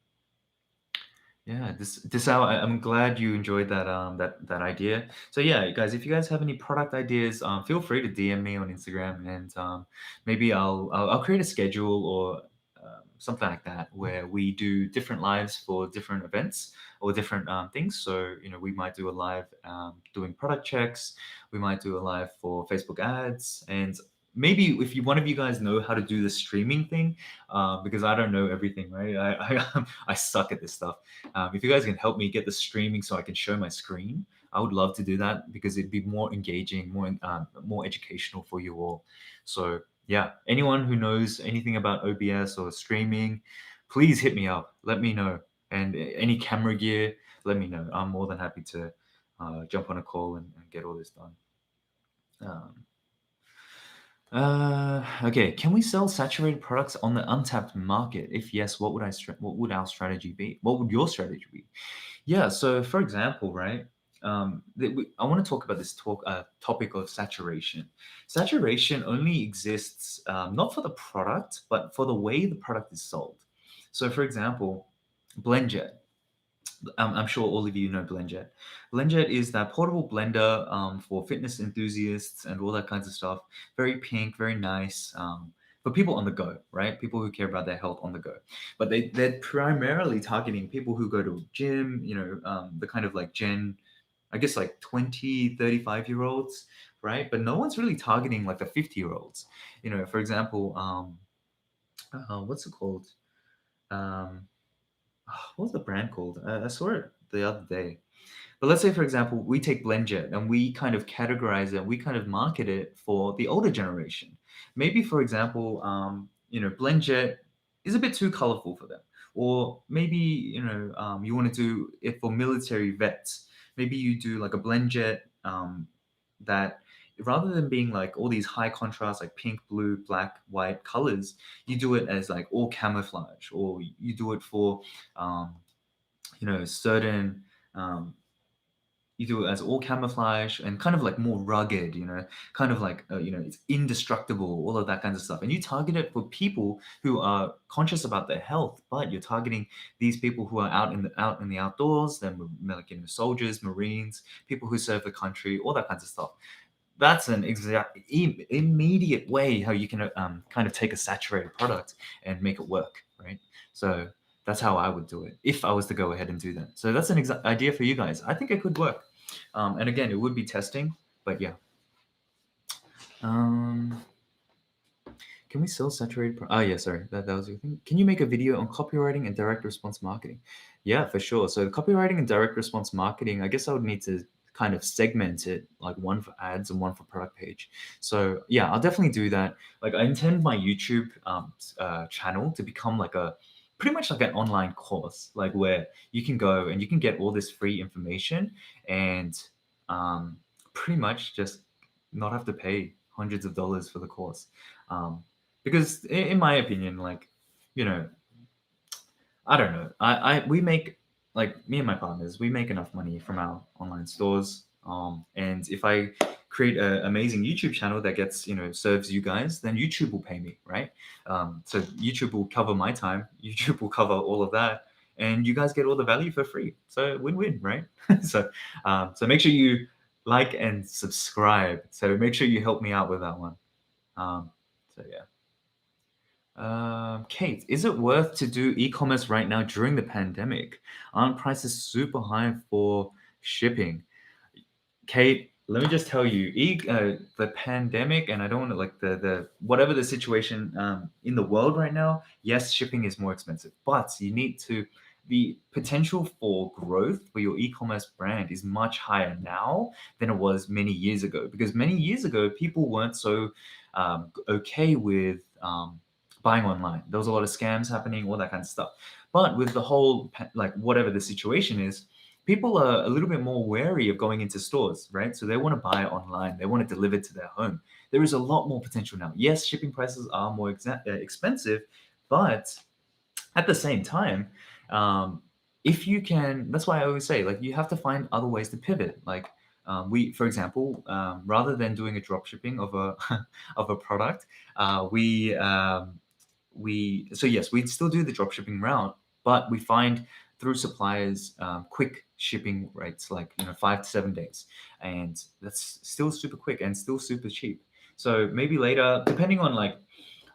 yeah, this hour. I'm glad you enjoyed that idea. So yeah, guys, if you guys have any product ideas, feel free to DM me on Instagram, and maybe I'll create a schedule or something like that where we do different lives for different events or different things. So we might do a live doing product checks. We might do a live for Facebook ads, and maybe if one of you guys know how to do the streaming thing, because I don't know everything, right? I suck at this stuff. If you guys can help me get the streaming so I can show my screen, I would love to do that because it'd be more engaging, more educational for you all. So yeah, anyone who knows anything about OBS or streaming, please hit me up. Let me know. And any camera gear, let me know. I'm more than happy to jump on a call and get all this done. Um, okay. Can we sell saturated products on the untapped market? If yes, what would our strategy be? What would your strategy be? Yeah. So, for example, right, I want to talk about this topic of saturation. Saturation only exists not for the product, but for the way the product is sold. So, for example, BlendJet. I'm sure all of you know BlendJet. BlendJet is that portable blender for fitness enthusiasts and all that kinds of stuff. Very pink, very nice. For people on the go, right? People who care about their health on the go. But they're primarily targeting people who go to a gym, the kind of like I guess like 20, 35 year olds, right? But no one's really targeting like the 50-year-olds. For example, what's it called? Um, what's the brand called? I saw it the other day. But let's say, for example, we take BlendJet and we kind of categorize it, we kind of market it for the older generation. Maybe, for example, BlendJet is a bit too colorful for them. Or maybe, you want to do it for military vets. Maybe you do like a BlendJet that rather than being like all these high contrast, like pink, blue, black, white colors, you do it as like all camouflage, or you do it for, um, certain um, you do it as all camouflage and kind of like more rugged, kind of like, it's indestructible, all of that kinds of stuff. And you target it for people who are conscious about their health, but you're targeting these people who are out in the outdoors, then like, soldiers, Marines, people who serve the country, all that kinds of stuff. That's an exact immediate way how you can kind of take a saturated product and make it work, right? So that's how I would do it if I was to go ahead and do that. So that's an exact idea for you guys. I think it could work. And again, it would be testing, but yeah. Um, can we sell saturated? Oh yeah, sorry, that was your thing. Can you make a video on copywriting and direct response marketing? Yeah, for sure. So the copywriting and direct response marketing, I guess I would need to kind of segment it, like one for ads and one for product page. So yeah, I'll definitely do that. Like I intend my YouTube channel to become like a pretty much like an online course, like where you can go and you can get all this free information and um, pretty much just not have to pay hundreds of dollars for the course. Um, because in my opinion, like, you know, I don't know. We make, like, me and my partners, we make enough money from our online stores. And if I create an amazing YouTube channel that gets, serves you guys, then YouTube will pay me, right? So YouTube will cover my time. YouTube will cover all of that, and you guys get all the value for free. So win-win, right? So make sure you like and subscribe. So make sure you help me out with that one. So yeah. Kate, is it worth to do e-commerce right now during the pandemic? Aren't prices super high for shipping? Kate, let me just tell you, the pandemic, and I don't want to like the whatever the situation in the world right now. Yes, shipping is more expensive, but you need to. The potential for growth for your e-commerce brand is much higher now than it was many years ago. Because many years ago, people weren't so okay with buying online. There was a lot of scams happening, all that kind of stuff. But with the whole like whatever the situation is, people are a little bit more wary of going into stores, right? So they want to buy online, they want it delivered to their home. There is a lot more potential now. Yes, shipping prices are more expensive, but at the same time, um, if you can, that's why I always say, like, you have to find other ways to pivot. Like, for example, rather than doing a drop shipping of a of a product, so yes, we'd still do the drop shipping route, but we find through suppliers quick shipping rates, like 5 to 7 days, and that's still super quick and still super cheap. So maybe later, depending on like,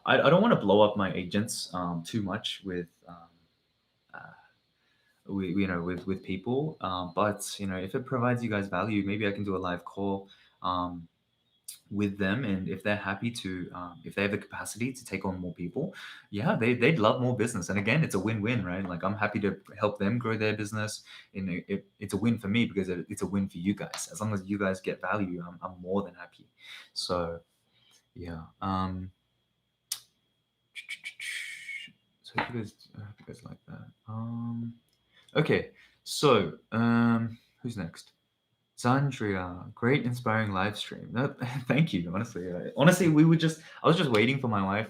I don't want to blow up my agents too much uh, with people, but if it provides you guys value, maybe I can do a live call. Um, with them, and if they're happy to if they have the capacity to take on more people, yeah, they'd love more business. And again, it's a win-win, right? Like, I'm happy to help them grow their business, and it's a win for me because it's a win for you guys. As long as you guys get value, I'm more than happy. So yeah. So I hope you guys like that. Okay, so who's next? Zandria, great inspiring live stream. No, thank you. Honestly, I was just waiting for my wife.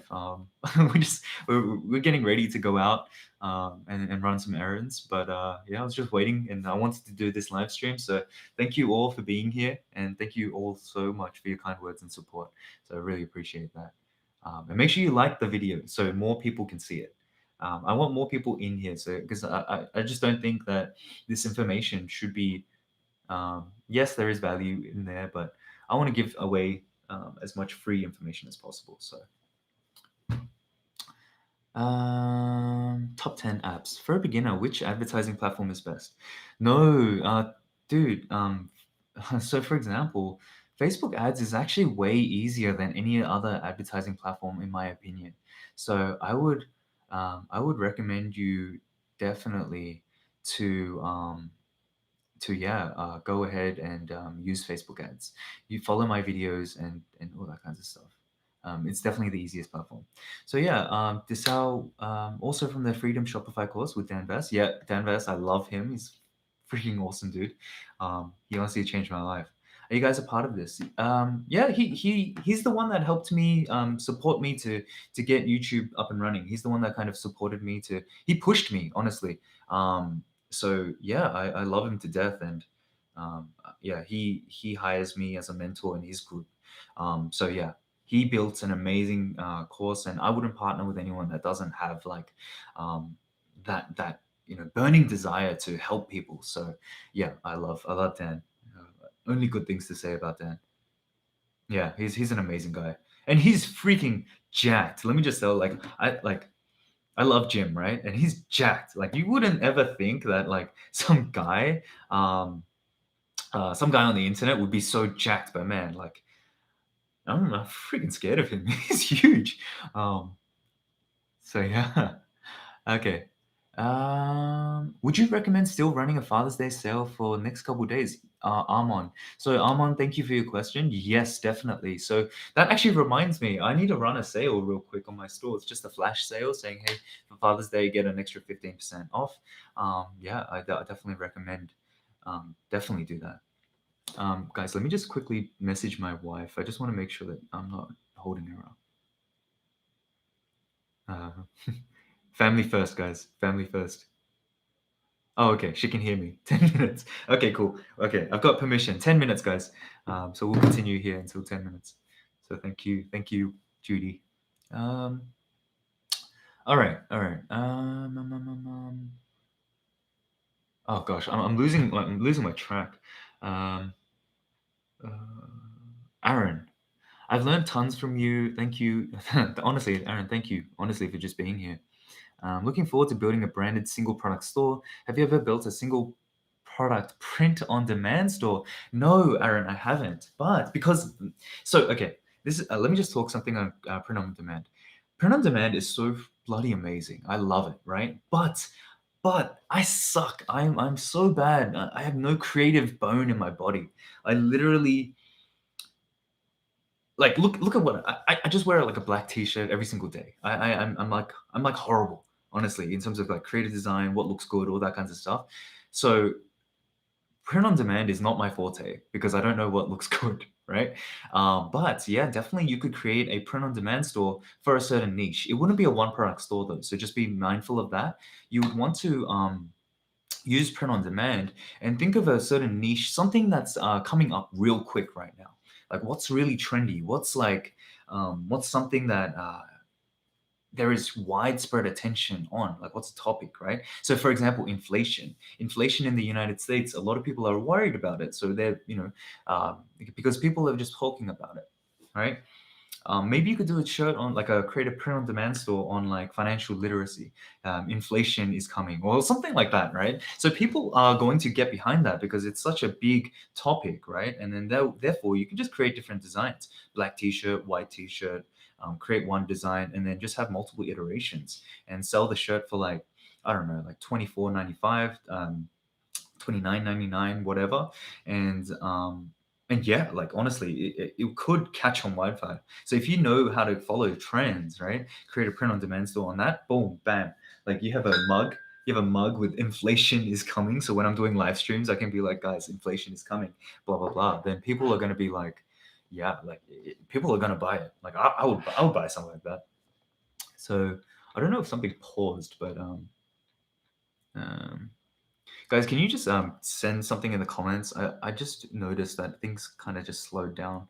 We're getting ready to go out and run some errands. But yeah, I was just waiting, and I wanted to do this live stream. So thank you all for being here, and thank you all so much for your kind words and support. So I really appreciate that. And make sure you like the video so more people can see it. I want more people in here, so because I just don't think that this information should be. Yes, there is value in there, but I want to give away as much free information as possible. So, top 10 apps for a beginner. Which advertising platform is best? No, dude. So for example, Facebook ads is actually way easier than any other advertising platform, in my opinion. So I would recommend you definitely to yeah, go ahead and use Facebook ads. You follow my videos and all that kinds of stuff. It's definitely the easiest platform. So yeah, Desau, also from the Freedom Shopify course with Dan Vess. Yeah, Dan Vess, I love him. He's freaking awesome, dude. He honestly changed my life. Are you guys a part of this? Yeah, he's the one that helped me support me to get YouTube up and running. He's the one that kind of supported me to. He pushed me honestly. So yeah, I love him to death, and yeah, he hires me as a mentor in his group. So yeah, he built an amazing course, and I wouldn't partner with anyone that doesn't have like that burning desire to help people. So yeah, I love Dan. Only good things to say about Dan. Yeah, he's an amazing guy, and he's freaking jacked. Let me just say, I love Jim, right? And he's jacked. Like you wouldn't ever think that like um, some guy on the internet would be so jacked, but man, like I don't know, I'm freaking scared of him. He's huge. Um, so yeah. Okay. Would you recommend still running a Father's Day sale for next couple days, Armon? So Armon, thank you for your question. Yes, definitely. So that actually reminds me, I need to run a sale real quick on my store. It's just a flash sale saying, hey, for Father's Day, get an extra 15% off. Yeah, I definitely recommend. Definitely do that. Guys, let me just quickly message my wife. I just want to make sure that I'm not holding her up. Uh, family first, guys. Family first. Oh, okay. She can hear me. 10 minutes. Okay, cool. Okay, I've got permission. 10 minutes, guys. So we'll continue here until 10 minutes. So thank you. Thank you, Judy. Um, all right. All right. Oh gosh, I'm losing my track. Um, uh, Aaron, I've learned tons from you. Thank you. Honestly, Aaron, thank you. Honestly, for just being here. Looking forward to building a branded single product store. Have you ever built a single product print on demand store? No, Aaron, I haven't. But because, so okay, this is, let me just talk something on print on demand. Print on demand is so bloody amazing. I love it, right? But I suck. I'm so bad. I have no creative bone in my body. I literally like look at what I just wear like a black t-shirt every single day. I'm like horrible, honestly, in terms of like creative design, what looks good, all that kinds of stuff. So print on demand is not my forte because I don't know what looks good, right? But yeah, definitely you could create a print on demand store for a certain niche. It wouldn't be a one product store though, so just be mindful of that. You would want to use print on demand and think of a certain niche, something that's coming up real quick right now. Like what's really trendy? What's something that there is widespread attention on? Like what's the topic, right? So for example, inflation in the United States, a lot of people are worried about it. So they're, because people are just talking about it, right? Maybe you could do a shirt on like a create a print on demand store on like financial literacy. Inflation is coming or something like that, right? So people are going to get behind that because it's such a big topic, right? And then therefore you can just create different designs: black t-shirt, white t-shirt, create one design and then just have multiple iterations and sell the shirt for like, I don't know, like 24.95, 29.99, whatever. And yeah, like honestly, it could catch on wildfire. So if you know how to follow trends, right? Create a print on demand store on that, boom, bam. Like you have a mug with inflation is coming. So when I'm doing live streams, I can be like, guys, inflation is coming, blah blah blah. Then people are gonna be like, yeah, like people are gonna buy it. Like I would buy something like that. So I don't know if something paused, but um guys, can you just send something in the comments? I just noticed that things kind of just slowed down.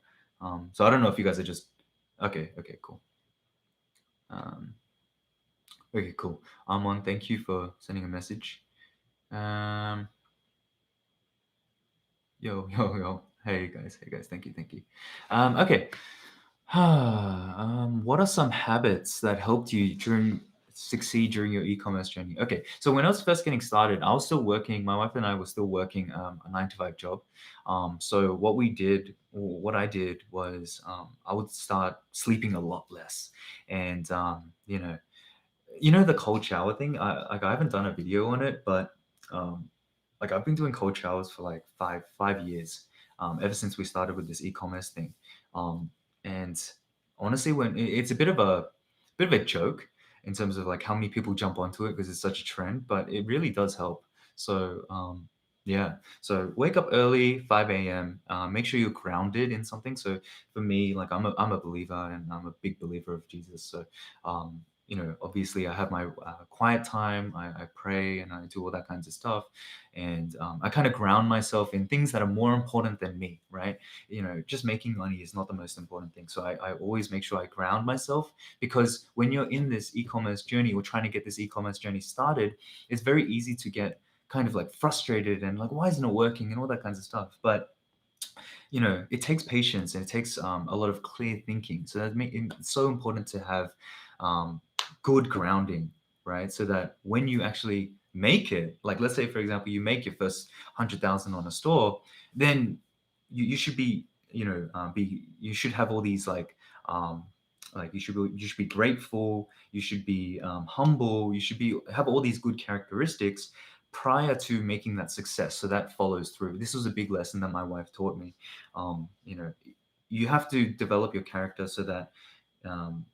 So I don't know if you guys are just okay. Okay, cool. Um, Okay, cool. Amon, thank you for sending a message. Um, yo. Hey guys, thank you, thank you. Okay. What are some habits that helped you during succeed during your e-commerce journey? Okay, so when I was first getting started, I was still working. My wife and I were still working a 9 to 5 job. So what I did was I would start sleeping a lot less, and the cold shower thing. I haven't done a video on it, but um, like I've been doing cold showers for like five years, ever since we started with this e-commerce thing. And honestly, when it's a bit of a joke in terms of like how many people jump onto it because it's such a trend, but it really does help. So yeah, so wake up early, 5 a.m. Make sure you're grounded in something. So for me, like I'm a believer and I'm a big believer of Jesus. So obviously I have my quiet time. I pray and I do all that kinds of stuff, and I kind of ground myself in things that are more important than me, right? Just making money is not the most important thing. So I always make sure I ground myself, because when you're in this e-commerce journey or trying to get this e-commerce journey started, it's very easy to get kind of like frustrated and like, why isn't it working and all that kinds of stuff. But it takes patience and it takes a lot of clear thinking. So it's so important to have um, good grounding, right? So that when you actually make it, like let's say for example, you make your first 100,000 on a store, then you should be, you should have all these um, you should be grateful, you should be humble, you should be have all these good characteristics prior to making that success, so that follows through. This was a big lesson that my wife taught me. um, you know you have to develop your character so that um,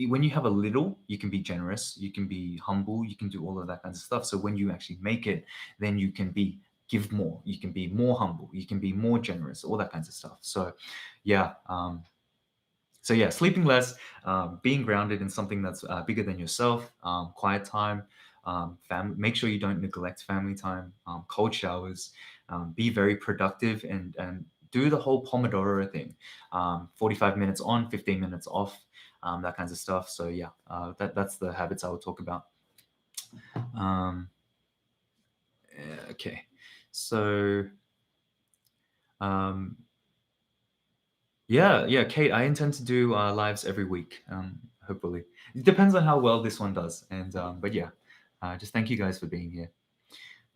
when you have a little, you can be generous, you can be humble, you can do all of that kinds of stuff. So when you actually make it, then you can give more, you can be more humble, you can be more generous, all that kinds of stuff. So yeah. So yeah, sleeping less, being grounded in something that's bigger than yourself, quiet time, make sure you don't neglect family time, cold showers, be very productive, and do the whole Pomodoro thing, 45 minutes on, 15 minutes off, that kinds of stuff. So yeah, that's the habits I would talk about. Um, okay, so um, yeah, Kate, I intend to do lives every week. Hopefully, it depends on how well this one does. And but yeah, just thank you guys for being here.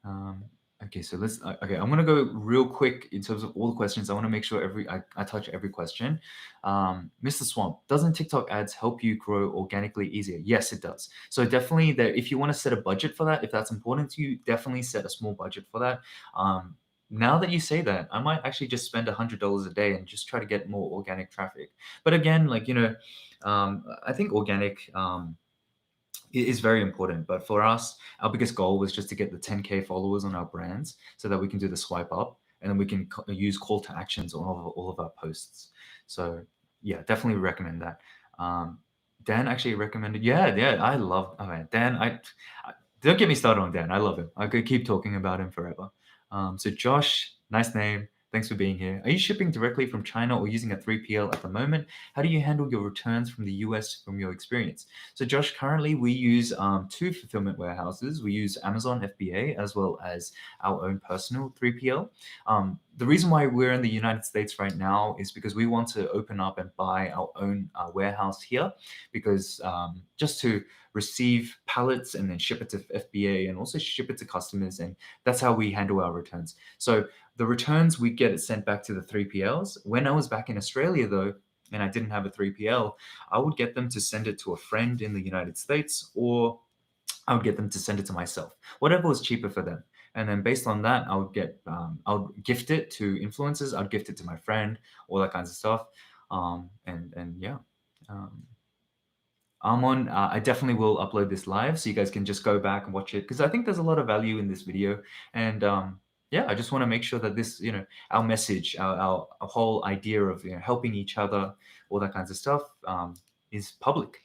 Um, okay, so okay, I'm gonna go real quick in terms of all the questions. I want to make sure I touch every question. Mr. Swamp, doesn't TikTok ads help you grow organically easier? Yes, it does. So definitely, that if you want to set a budget for that, if that's important to you, definitely set a small budget for that. Um, now that you say that, I might actually just spend $100 a day and just try to get more organic traffic. But again, like I think organic. It is very important. But for us, our biggest goal was just to get the 10K followers on our brands so that we can do the swipe up, and then we can use call to actions on all of our posts. So yeah, definitely recommend that. Um, Dan actually recommended. Yeah, I love. Oh man, Dan, I don't get me started on Dan. I love him. I could keep talking about him forever. So Josh, nice name. Thanks for being here. Are you shipping directly from China or using a 3PL at the moment? How do you handle your returns from the US from your experience? So, Josh, currently we use two fulfillment warehouses. We use Amazon FBA as well as our own personal 3PL. The reason why we're in the United States right now is because we want to open up and buy our own warehouse here, because just to receive pallets and then ship it to FBA and also ship it to customers. And that's how we handle our returns. So, the returns, we get it sent back to the 3PLs. When I was back in Australia, though, and I didn't have a 3PL, I would get them to send it to a friend in the United States, or I would get them to send it to myself, whatever was cheaper for them. And then based on that, I would gift it to influencers. I'd gift it to my friend, all that kinds of stuff. And yeah. Um, Armon, I definitely will upload this live so you guys can just go back and watch it, because I think there's a lot of value in this video. And yeah, I just want to make sure that this, our message, our whole idea of helping each other, all that kinds of stuff, is public.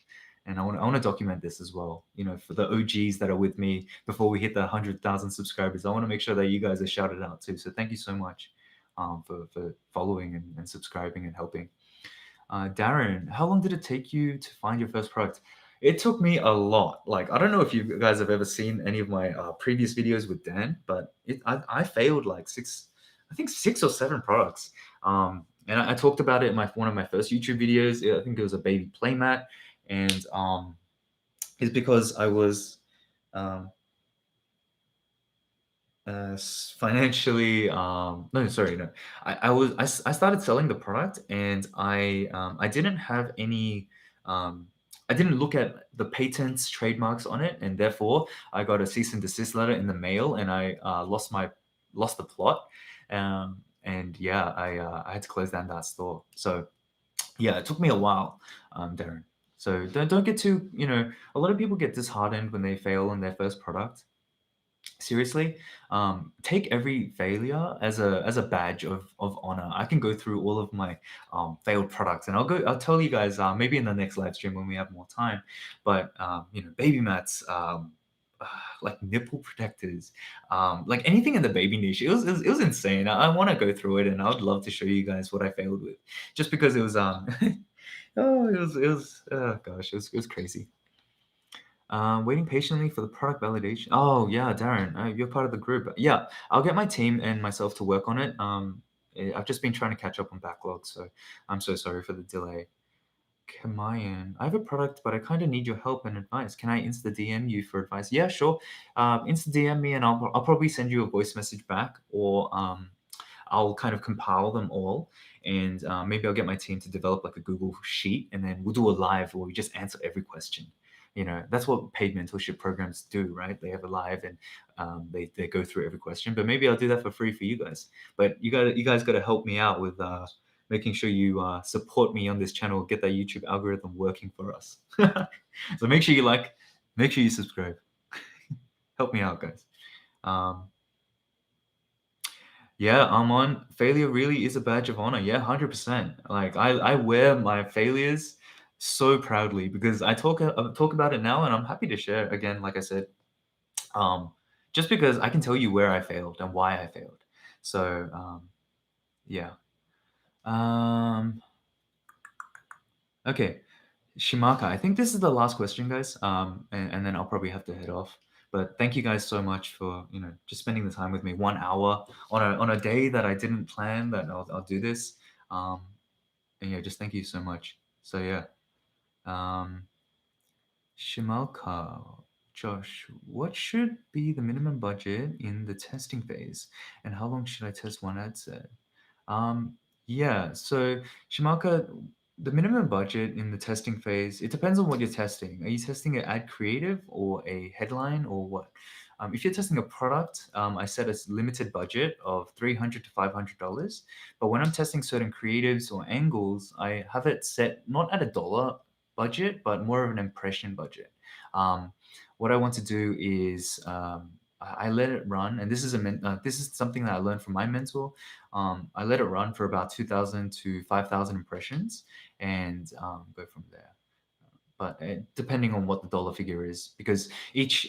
And I want to document this as well. For the OGs that are with me before we hit the 100,000 subscribers, I want to make sure that you guys are shouted out too. So thank you so much for following and subscribing and helping. Darren, how long did it take you to find your first product? It took me a lot. Like, I don't know if you guys have ever seen any of my previous videos with Dan, but I failed like I think 6 or 7 products. And I talked about it in my one of my first YouTube videos. I think it was a baby playmat, and it's because I was um, financially no, sorry, no, I started selling the product, and I didn't have any I didn't look at the patents trademarks on it, and therefore I got a cease and desist letter in the mail, and I lost the plot. And yeah, I had to close down that store. So yeah, it took me a while, Darren. So don't get too, a lot of people get disheartened when they fail on their first product. Seriously, take every failure as a badge of honor. I can go through all of my failed products, and I'll tell you guys maybe in the next live stream when we have more time. But baby mats, uh, like nipple protectors, like anything in the baby niche. It was insane. I want to go through it, and I would love to show you guys what I failed with, just because it was oh, it was oh gosh, it was crazy. Waiting patiently for the product validation. Oh yeah, Darren, you're part of the group. Yeah, I'll get my team and myself to work on it. I've just been trying to catch up on backlog, so I'm so sorry for the delay. Kamayan, I have a product, but I kind of need your help and advice. Can I Insta DM you for advice? Yeah, sure. Insta DM me, and I'll probably send you a voice message back, or I'll kind of compile them all, and maybe I'll get my team to develop like a Google sheet, and then we'll do a live where we just answer every question. That's what paid mentorship programs do, right? They have a live, and they go through every question. But maybe I'll do that for free for you guys. But you guys got to help me out with making sure you support me on this channel, get that YouTube algorithm working for us. So make sure you subscribe. Help me out, guys. Um, Yeah, on failure really is a badge of honor. Yeah, 100%. Like I wear my failures so proudly because I talk about it now, and I'm happy to share again, like I said, um, just because I can tell you where I failed and why I failed. So yeah. Um, okay. Shimaka, I think this is the last question, guys. And then I'll probably have to head off. But thank you guys so much for just spending the time with me. 1 hour on a day that I didn't plan that I'll do this. Um, and yeah, just thank you so much. So yeah, um, Shimalka, Josh, what should be the minimum budget in the testing phase, and how long should I test one ad set? Um, yeah, so Shimaka, the minimum budget in the testing phase, it depends on what you're testing. Are you testing an ad creative or a headline or what? If you're testing a product, I set a limited budget of $300 to $500. But when I'm testing certain creatives or angles, I have it set not at a dollar budget, but more of an impression budget. Um, what I want to do is I let it run, and this is something that I learned from my mentor. I let it run for about 2,000 to 5,000 impressions, and go from there. But depending on what the dollar figure is, because each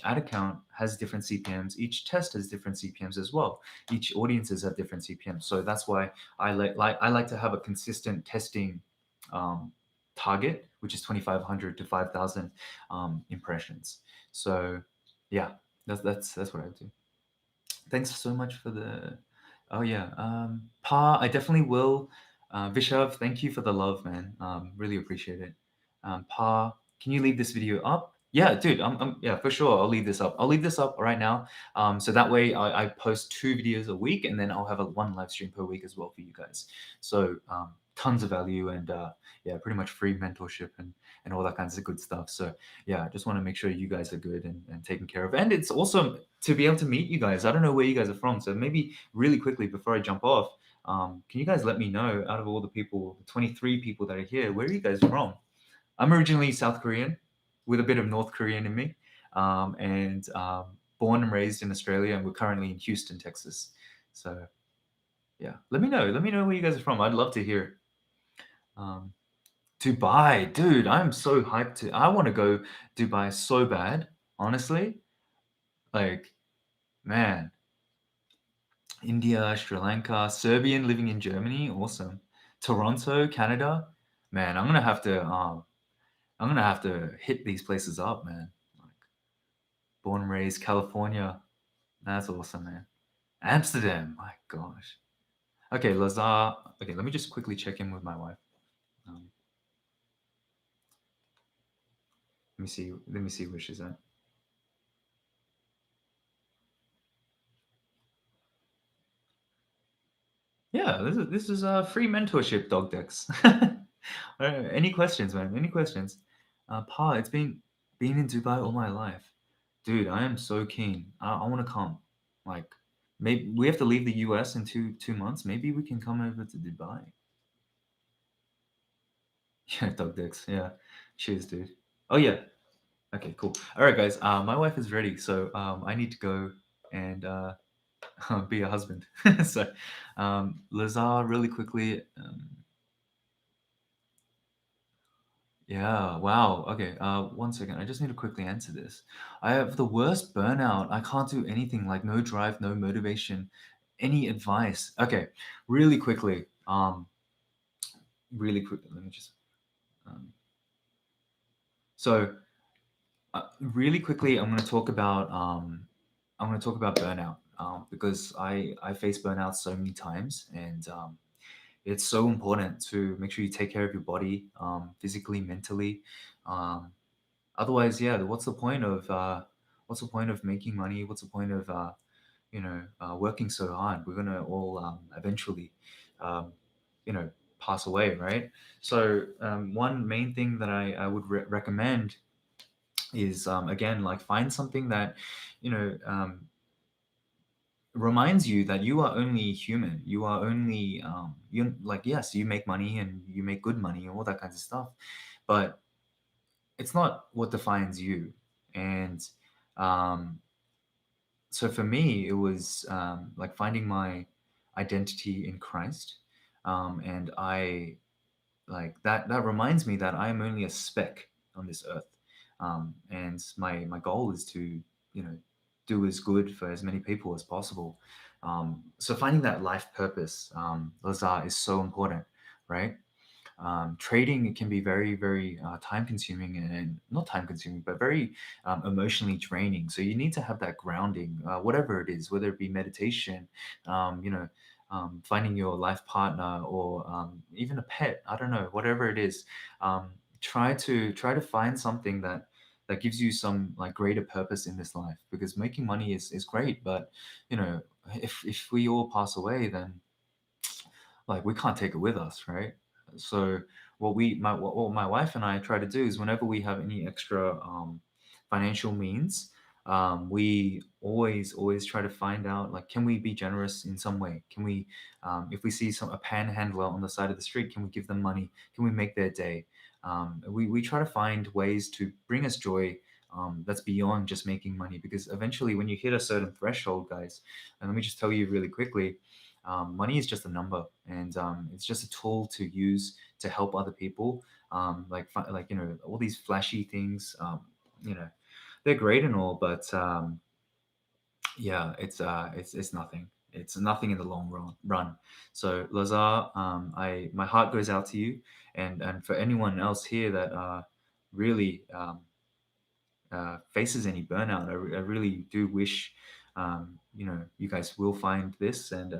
ad account has different CPMs. Each test has different CPMs as well. Each audiences have different CPMs. So that's why I like to have a consistent testing um, target, which is 2,500 to 5,000 impressions. So yeah, that's what I do. Thanks so much for the. Oh yeah, Pa, I definitely will. Vishav, thank you for the love, man. Really appreciate it. Pa, can you leave this video up? Yeah, dude. Yeah, for sure. I'll leave this up. I'll leave this up right now. So that way I post 2 videos a week, and then I'll have one live stream per week as well for you guys. So tons of value, and yeah, pretty much free mentorship and all that kinds of good stuff. So yeah, I just want to make sure you guys are good and taken care of. And it's awesome to be able to meet you guys. I don't know where you guys are from, so maybe really quickly before I jump off, can you guys let me know, out of all the people, 23 people that are here, where are you guys from? I'm originally South Korean with a bit of North Korean in me, and born and raised in Australia, and we're currently in Houston, Texas. So yeah, let me know. Let me know where you guys are from. I'd love to hear. Um, Dubai, dude, I'm so hyped to. I want to go Dubai so bad, honestly. Like, man, India, Sri Lanka, Serbian living in Germany, awesome. Toronto, Canada. Man, I'm gonna have to hit these places up, man. Like born and raised California. That's awesome, man. Amsterdam. My gosh. Okay, Lazar. Okay, let me just quickly check in with my wife. Um, let me see. Let me see where she's at. Yeah, this is a free mentorship, dog decks. Any questions, man? Any questions? Pa, it's been in Dubai all my life, dude. I am so keen. I want to come. Like, maybe we have to leave the US in two months. Maybe we can come over to Dubai. Yeah, dog decks. Yeah, cheers, dude. Oh yeah. Okay, cool. All right, guys. My wife is ready, so I need to go and be a husband. So, Lazar, really quickly. Yeah, wow. Okay, one second. I just need to quickly answer this. I have the worst burnout. I can't do anything, like no drive, no motivation. Any advice? Okay, really quickly. Really quickly. Let me just. Um, so, really quickly, I'm going to talk about burnout because I face burnout so many times, and it's so important to make sure you take care of your body, physically, mentally. Um, Otherwise, yeah, what's the point of making money? What's the point of working so hard? We're gonna all eventually, um, you know, pass away, right? So one main thing that I would recommend is again, like, find something that you know reminds you that you are only human. You are only you like, yes, you make money and you make good money and all that kinds of stuff, but it's not what defines you. And um, so for me, it was like finding my identity in Christ, and I like that reminds me that I am only a speck on this earth, and my goal is to do as good for as many people as possible. So finding that life purpose, Lazar, is so important, right? Trading, it can be very very time consuming, and not time consuming but very emotionally draining. So you need to have that grounding, whatever it is, whether it be meditation, um, you know finding your life partner, or even a pet. I don't know, whatever it is. um, try to find something that gives you some like greater purpose in this life, because making money is great, but you know if we all pass away, then like we can't take it with us, right? So what my wife and I try to do is, whenever we have any extra financial means, we always try to find out, like, can we be generous in some way? Can we, if we see a panhandler on the side of the street, can we give them money? Can we make their day? We try to find ways to bring us joy, that's beyond just making money, because eventually when you hit a certain threshold, guys, and let me just tell you really quickly, money is just a number, and it's just a tool to use to help other people. Like all these flashy things, you know, they're great and all, but yeah, it's nothing. It's nothing in the long run. So Lazar, I my heart goes out to you, and for anyone else here that really faces any burnout, I really do wish you guys will find this, and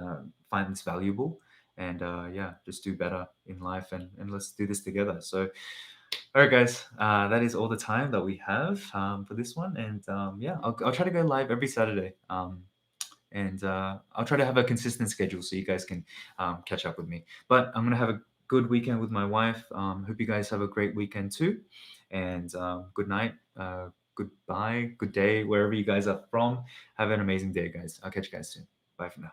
find this valuable, and yeah, just do better in life, and let's do this together. So, all right, guys, that is all the time that we have for this one, and yeah, I'll try to go live every Saturday. And I'll try to have a consistent schedule so you guys can catch up with me. But I'm gonna have a good weekend with my wife. Hope you guys have a great weekend too, and good night, goodbye, good day, wherever you guys are from. Have an amazing day, guys. I'll catch you guys soon. Bye for now.